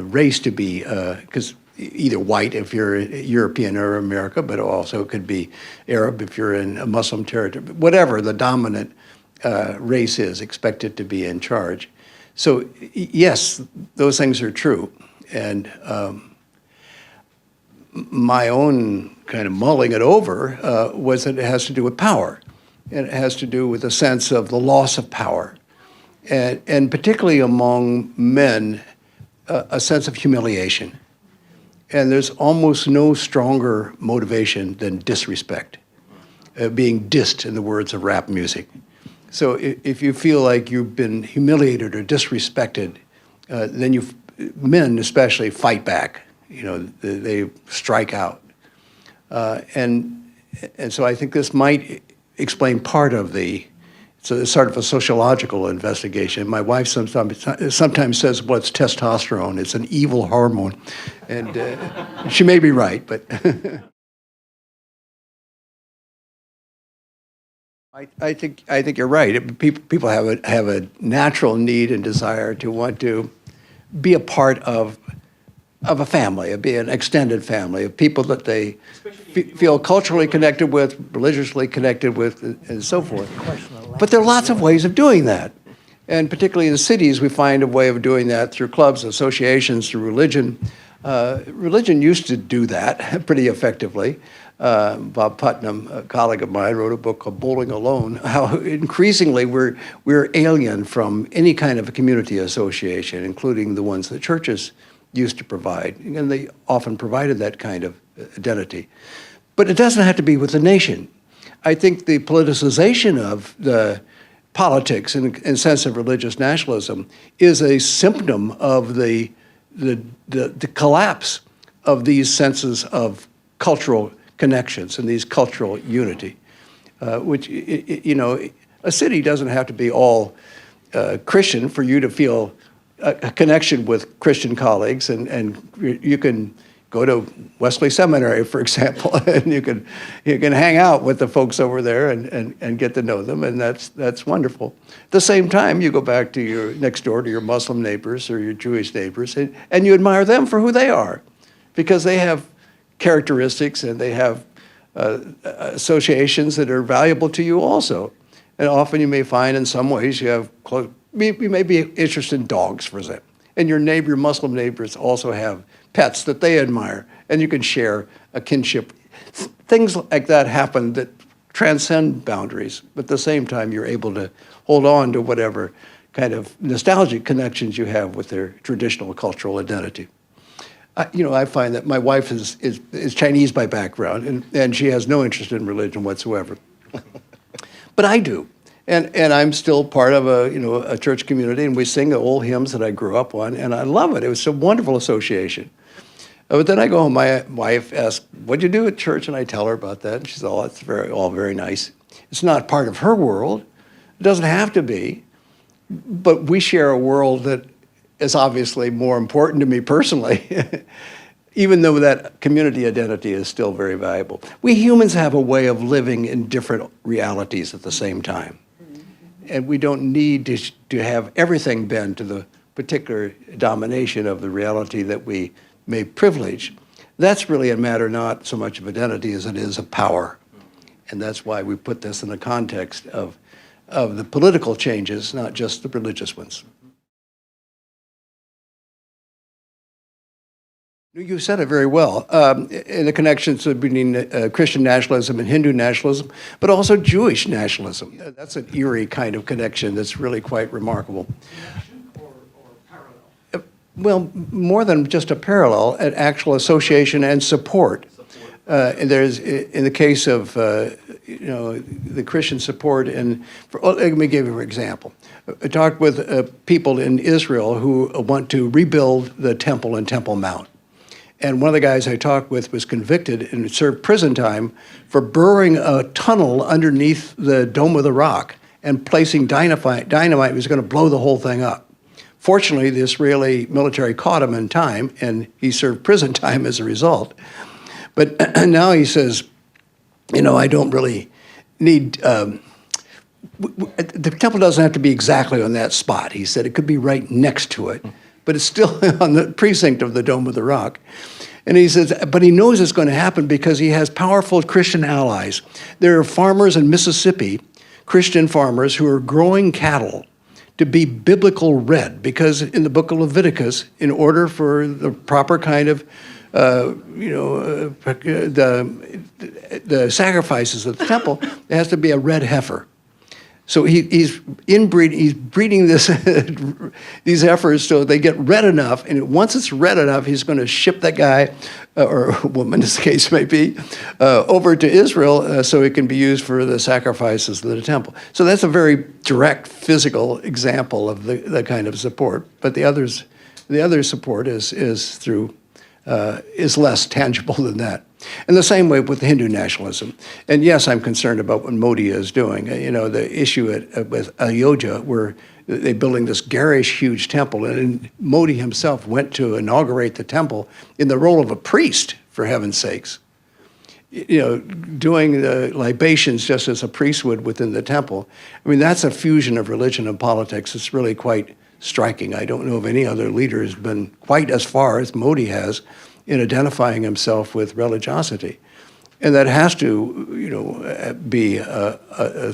race to be, because either white if you're European or America, but also could be Arab if you're in a Muslim territory. Whatever the dominant race is, expected to be in charge. So yes, those things are true, and my own kind of mulling it over was that it has to do with power, and it has to do with a sense of the loss of power, and particularly among men, a sense of humiliation. And there's almost no stronger motivation than disrespect, being dissed, in the words of rap music. So if you feel like you've been humiliated or disrespected, then men especially fight back. They strike out. And so I think this might explain part of so it's sort of a sociological investigation. My wife sometimes says, well, it's testosterone. It's an evil hormone. And she may be right, but I think you're right. People have a natural need and desire to want to be a part of a family, be an extended family of people that they feel culturally connected with, religiously connected with, and so forth. But there are lots of ways of doing that. And particularly in cities, we find a way of doing that through clubs, associations, through religion. Religion used to do that pretty effectively. Bob Putnam, a colleague of mine, wrote a book called Bowling Alone, how increasingly we're alien from any kind of a community association, including the ones that churches used to provide. And they often provided that kind of identity. But it doesn't have to be with the nation. I think the politicization of the politics and sense of religious nationalism is a symptom of the collapse of these senses of cultural connections and these cultural unity, which, a city doesn't have to be all Christian for you to feel a connection with Christian colleagues, and you can go to Wesley Seminary, for example, and you can hang out with the folks over there and get to know them, and that's wonderful. At the same time, you go back to your next door to your Muslim neighbors or your Jewish neighbors, and you admire them for who they are, because they have characteristics and they have associations that are valuable to you also. And often you may find in some ways you have you may be interested in dogs, for example, and your Muslim neighbors also have pets that they admire, and you can share a kinship. Things like that happen that transcend boundaries, but at the same time you're able to hold on to whatever kind of nostalgic connections you have with their traditional cultural identity. I find that my wife is Chinese by background, and she has no interest in religion whatsoever. But I do. And I'm still part of a church community, and we sing the old hymns that I grew up on, and I love it. It was a wonderful association. But then I go home, my wife asks, what'd you do at church? And I tell her about that, and she says, oh, it's all very nice. It's not part of her world. It doesn't have to be. But we share a world that is obviously more important to me personally, even though that community identity is still very valuable. We humans have a way of living in different realities at the same time. And we don't need to have everything bend to the particular domination of the reality that we may privilege. That's really a matter not so much of identity as it is of power. And that's why we put this in the context of the political changes, not just the religious ones. You said it very well, in the connections between Christian nationalism and Hindu nationalism, but also Jewish nationalism. That's an eerie kind of connection that's really quite remarkable. Or parallel? Well, more than just a parallel, an actual association and support. And there's, in the case of the Christian support. And let me give you an example. I talked with people in Israel who want to rebuild the temple and Temple Mount. And one of the guys I talked with was convicted and served prison time for burrowing a tunnel underneath the Dome of the Rock and placing dynamite was going to blow the whole thing up. Fortunately, the Israeli military caught him in time, and he served prison time as a result. But now he says, I don't really need, the temple doesn't have to be exactly on that spot. He said it could be right next to it, but it's still on the precinct of the Dome of the Rock. And he says, but he knows it's going to happen because he has powerful Christian allies. There are farmers in Mississippi, Christian farmers, who are growing cattle to be biblical red, because in the book of Leviticus, in order for the proper kind of the sacrifices of the temple, there has to be a red heifer. So he's breeding this these heifers so they get red enough, and once it's red enough, he's going to ship that guy, or woman, as the case may be, over to Israel so it can be used for the sacrifices of the temple. So that's a very direct physical example of the kind of support. But the other support is through is less tangible than that. And the same way with Hindu nationalism. And yes, I'm concerned about what Modi is doing. The issue with Ayodhya, where they're building this garish, huge temple, and Modi himself went to inaugurate the temple in the role of a priest, for heaven's sakes. Doing the libations just as a priest would within the temple. I mean, that's a fusion of religion and politics. It's really quite striking. I don't know of any other leader who's been quite as far as Modi has in identifying himself with religiosity. And that has to, be a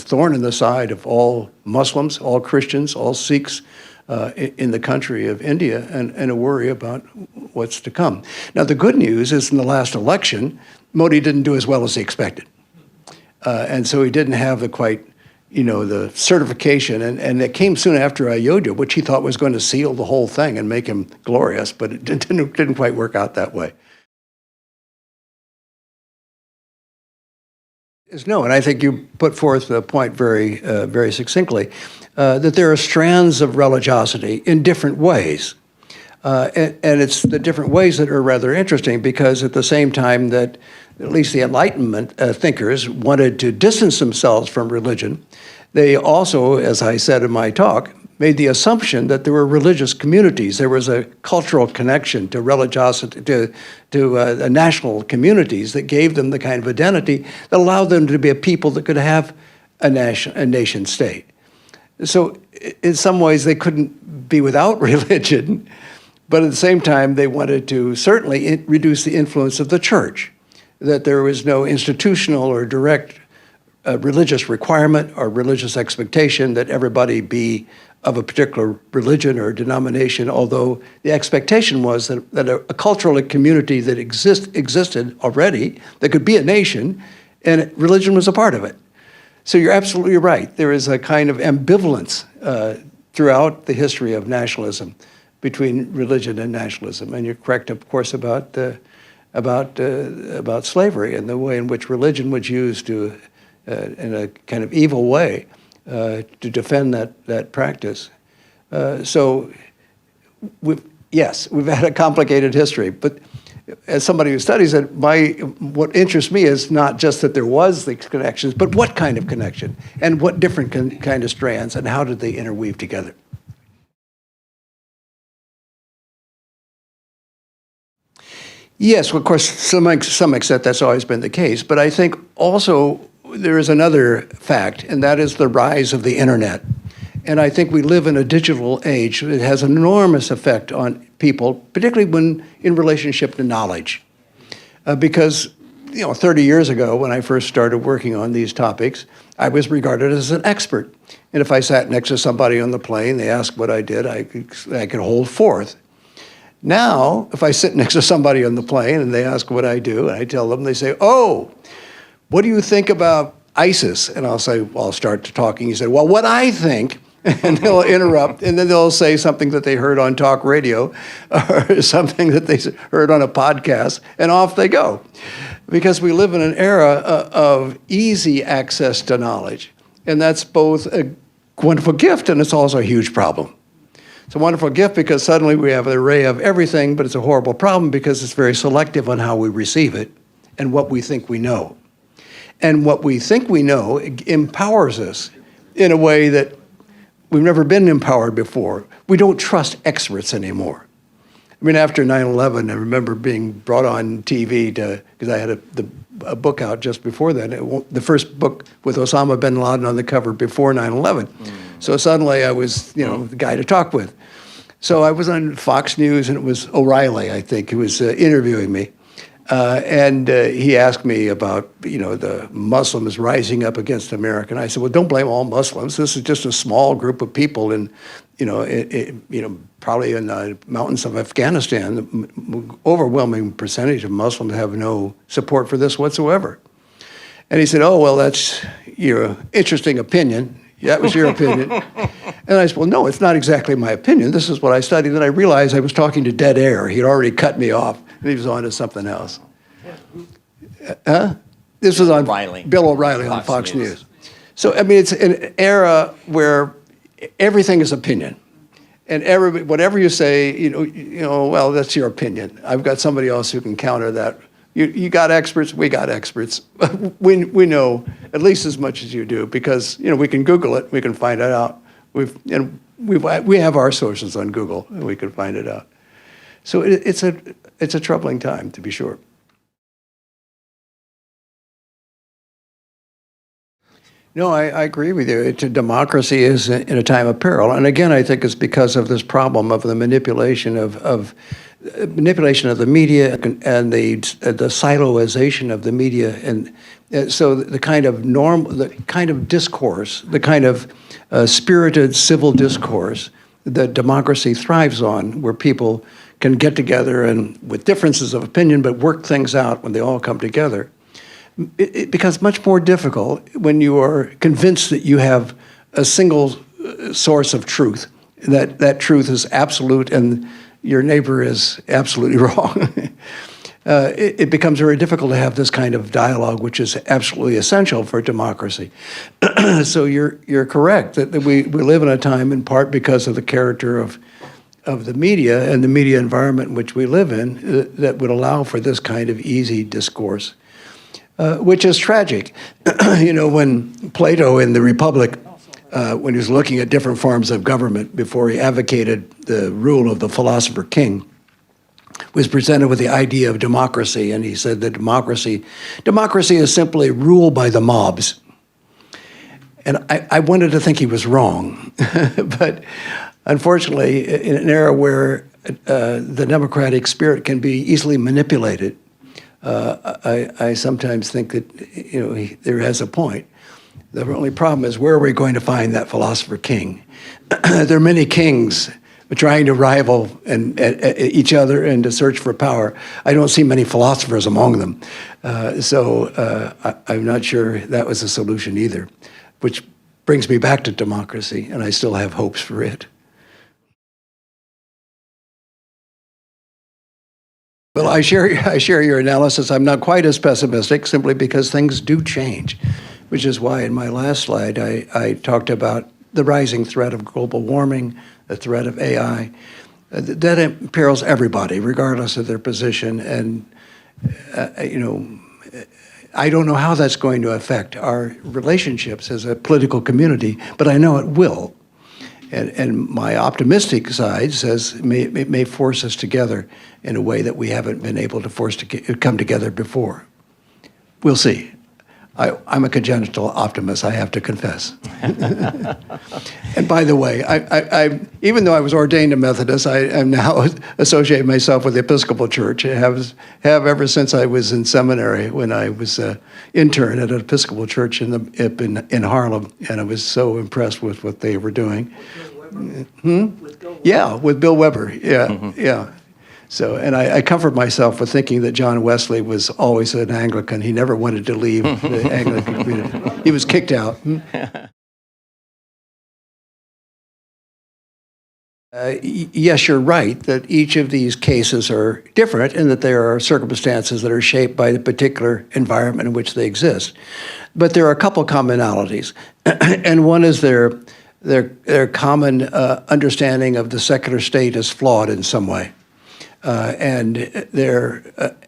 thorn in the side of all Muslims, all Christians, all Sikhs in the country of India, and a worry about what's to come. Now, the good news is in the last election, Modi didn't do as well as he expected. And so he didn't have the certification, and it came soon after Ayodhya, which he thought was going to seal the whole thing and make him glorious, but it didn't quite work out that way. No, and I think you put forth the point very succinctly, that there are strands of religiosity in different ways. And it's the different ways that are rather interesting, because at the same time that at least the Enlightenment thinkers wanted to distance themselves from religion, they also, as I said in my talk, made the assumption that there were religious communities. There was a cultural connection to religiosity, to national communities that gave them the kind of identity that allowed them to be a people that could have a nation state. So in some ways they couldn't be without religion, but at the same time they wanted to certainly reduce the influence of the church, that there was no institutional or direct religious requirement or religious expectation that everybody be of a particular religion or denomination, although the expectation was that a cultural community that existed already, that could be a nation, and religion was a part of it. So you're absolutely right. There is a kind of ambivalence throughout the history of nationalism between religion and nationalism. And you're correct, of course, about slavery and the way in which religion was used to, in a kind of evil way, to defend that practice. So, we've had a complicated history, but as somebody who studies it, what interests me is not just that there was the connections, but what kind of connection, and what different kind of strands, and how did they interweave together. Yes, well, of course, to some extent that's always been the case, but I think also there is another fact, and that is the rise of the internet. And I think we live in a digital age that has an enormous effect on people, particularly when in relationship to knowledge. Because 30 years ago, when I first started working on these topics, I was regarded as an expert. And if I sat next to somebody on the plane, they asked what I did, I could hold forth. Now, if I sit next to somebody on the plane and they ask what I do, and I tell them, they say, "Oh, what do you think about ISIS?" And I'll say, well, I'll start talking. He said, "Well, what I think and they'll interrupt, and then they'll say something that they heard on talk radio or something that they heard on a podcast, and off they go. Because we live in an era of easy access to knowledge, and that's both a wonderful gift and it's also a huge problem. It's a wonderful gift because suddenly we have an array of everything, but it's a horrible problem because it's very selective on how we receive it and what we think we know. And what we think we know empowers us in a way that we've never been empowered before. We don't trust experts anymore. I mean, after 9/11, I remember being brought on TV because I had a book out just before then, the first book with Osama bin Laden on the cover before 9/11. So suddenly I was, the guy to talk with. So I was on Fox News, and it was O'Reilly, I think, who was interviewing me. And he asked me about, the Muslims rising up against America. And I said, well, don't blame all Muslims. This is just a small group of people in, probably in the mountains of Afghanistan. The overwhelming percentage of Muslims have no support for this whatsoever. And he said, oh, well, that's your interesting opinion. That was your opinion. And I said, well, no, it's not exactly my opinion. This is what I studied. Then I realized I was talking to dead air. He'd already cut me off, and he was on to something else. This was on Bill O'Reilly on Fox News. So, I mean, it's an era where everything is opinion. And whatever you say, well, that's your opinion. I've got somebody else who can counter that. You got experts, we got experts. We know at least as much as you do because, we can Google it, we can find it out. We have our sources on Google, and we can find it out. So it's a troubling time, to be sure. No, I agree with you. Democracy is in a time of peril, and again, I think it's because of this problem of the manipulation of the media and the siloization of the media, and so the kind of discourse, the kind of spirited civil discourse that democracy thrives on, where people can get together and with differences of opinion, but work things out when they all come together. It becomes much more difficult when you are convinced that you have a single source of truth, that truth is absolute and your neighbor is absolutely wrong. It becomes very difficult to have this kind of dialogue, which is absolutely essential for democracy. So you're correct that we live in a time, in part because of the character of the media and the media environment in which we live in, that would allow for this kind of easy discourse. Which is tragic. When Plato in the Republic, when he was looking at different forms of government before he advocated the rule of the philosopher king, was presented with the idea of democracy, and he said that democracy is simply rule by the mobs. And I wanted to think he was wrong, but unfortunately, in an era where the democratic spirit can be easily manipulated, I sometimes think that there has a point. The only problem is, where are we going to find that philosopher king? There are many kings trying to rival each other and to search for power. I don't see many philosophers among them. So I'm not sure that was a solution either, which brings me back to democracy, and I still have hopes for it. Well, I share your analysis. I'm not quite as pessimistic, simply because things do change, which is why in my last slide I talked about the rising threat of global warming, the threat of AI. That imperils everybody, regardless of their position. And, I don't know how that's going to affect our relationships as a political community, but I know it will. And my optimistic side says it may force us together in a way that we haven't been able to come together before. We'll see. I'm a congenital optimist, I have to confess. And by the way, I even though I was ordained a Methodist, I am now associating myself with the Episcopal Church. I have ever since I was in seminary, when I was an intern at an Episcopal church in Harlem, and I was so impressed with what they were doing. Yeah, with Bill Weber. Yeah, yeah. So, and I comfort myself with thinking that John Wesley was always an Anglican. He never wanted to leave the Anglican community. He was kicked out. Yes, you're right that each of these cases are different and that there are circumstances that are shaped by the particular environment in which they exist. But there are a couple commonalities, and one is their common understanding of the secular state as flawed in some way, and their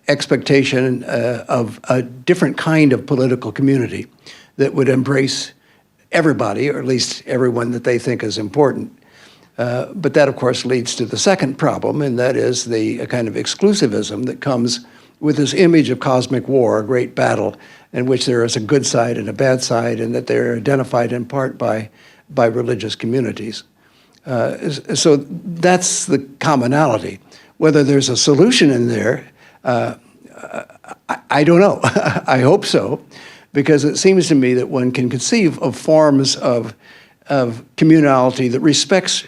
expectation of a different kind of political community that would embrace everybody, or at least everyone that they think is important. But that, of course, leads to the second problem, and that is the kind of exclusivism that comes with this image of cosmic war, a great battle, in which there is a good side and a bad side, and that they're identified in part by religious communities. So that's the commonality. Whether there's a solution in there, I don't know. I hope so, because it seems to me that one can conceive of forms of communality that respects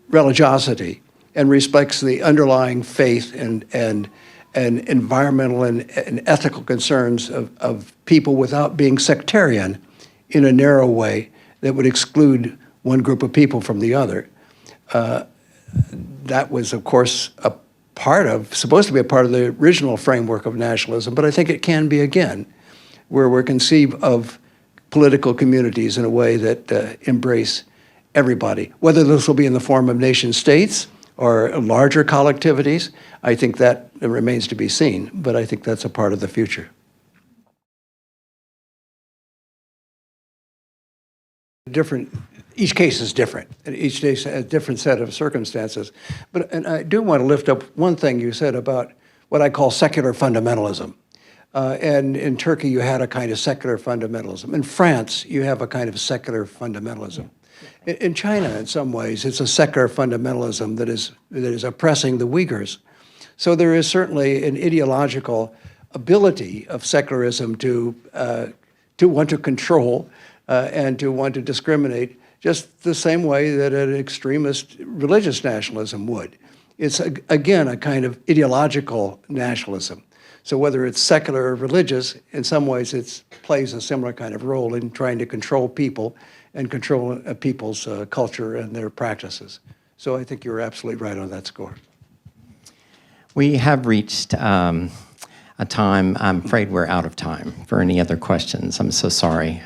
religiosity and respects the underlying faith and environmental and ethical concerns of people without being sectarian in a narrow way that would exclude one group of people from the other. That was, of course, supposed to be a part of the original framework of nationalism, but I think it can be again, where we're conceived of political communities in a way that embrace everybody. Whether this will be in the form of nation states or larger collectivities, I think that remains to be seen, but I think that's a part of the future. Each case is different, and each case has a different set of circumstances. And I do want to lift up one thing you said about what I call secular fundamentalism. And in Turkey, you had a kind of secular fundamentalism. In France, you have a kind of secular fundamentalism. In China, in some ways, it's a secular fundamentalism that is oppressing the Uyghurs. So there is certainly an ideological ability of secularism to want to control and to want to discriminate, just the same way that an extremist religious nationalism would. It's, again, a kind of ideological nationalism. So whether it's secular or religious, in some ways it plays a similar kind of role in trying to control people and control people's culture and their practices. So I think you're absolutely right on that score. We have reached a time, I'm afraid we're out of time for any other questions. I'm so sorry.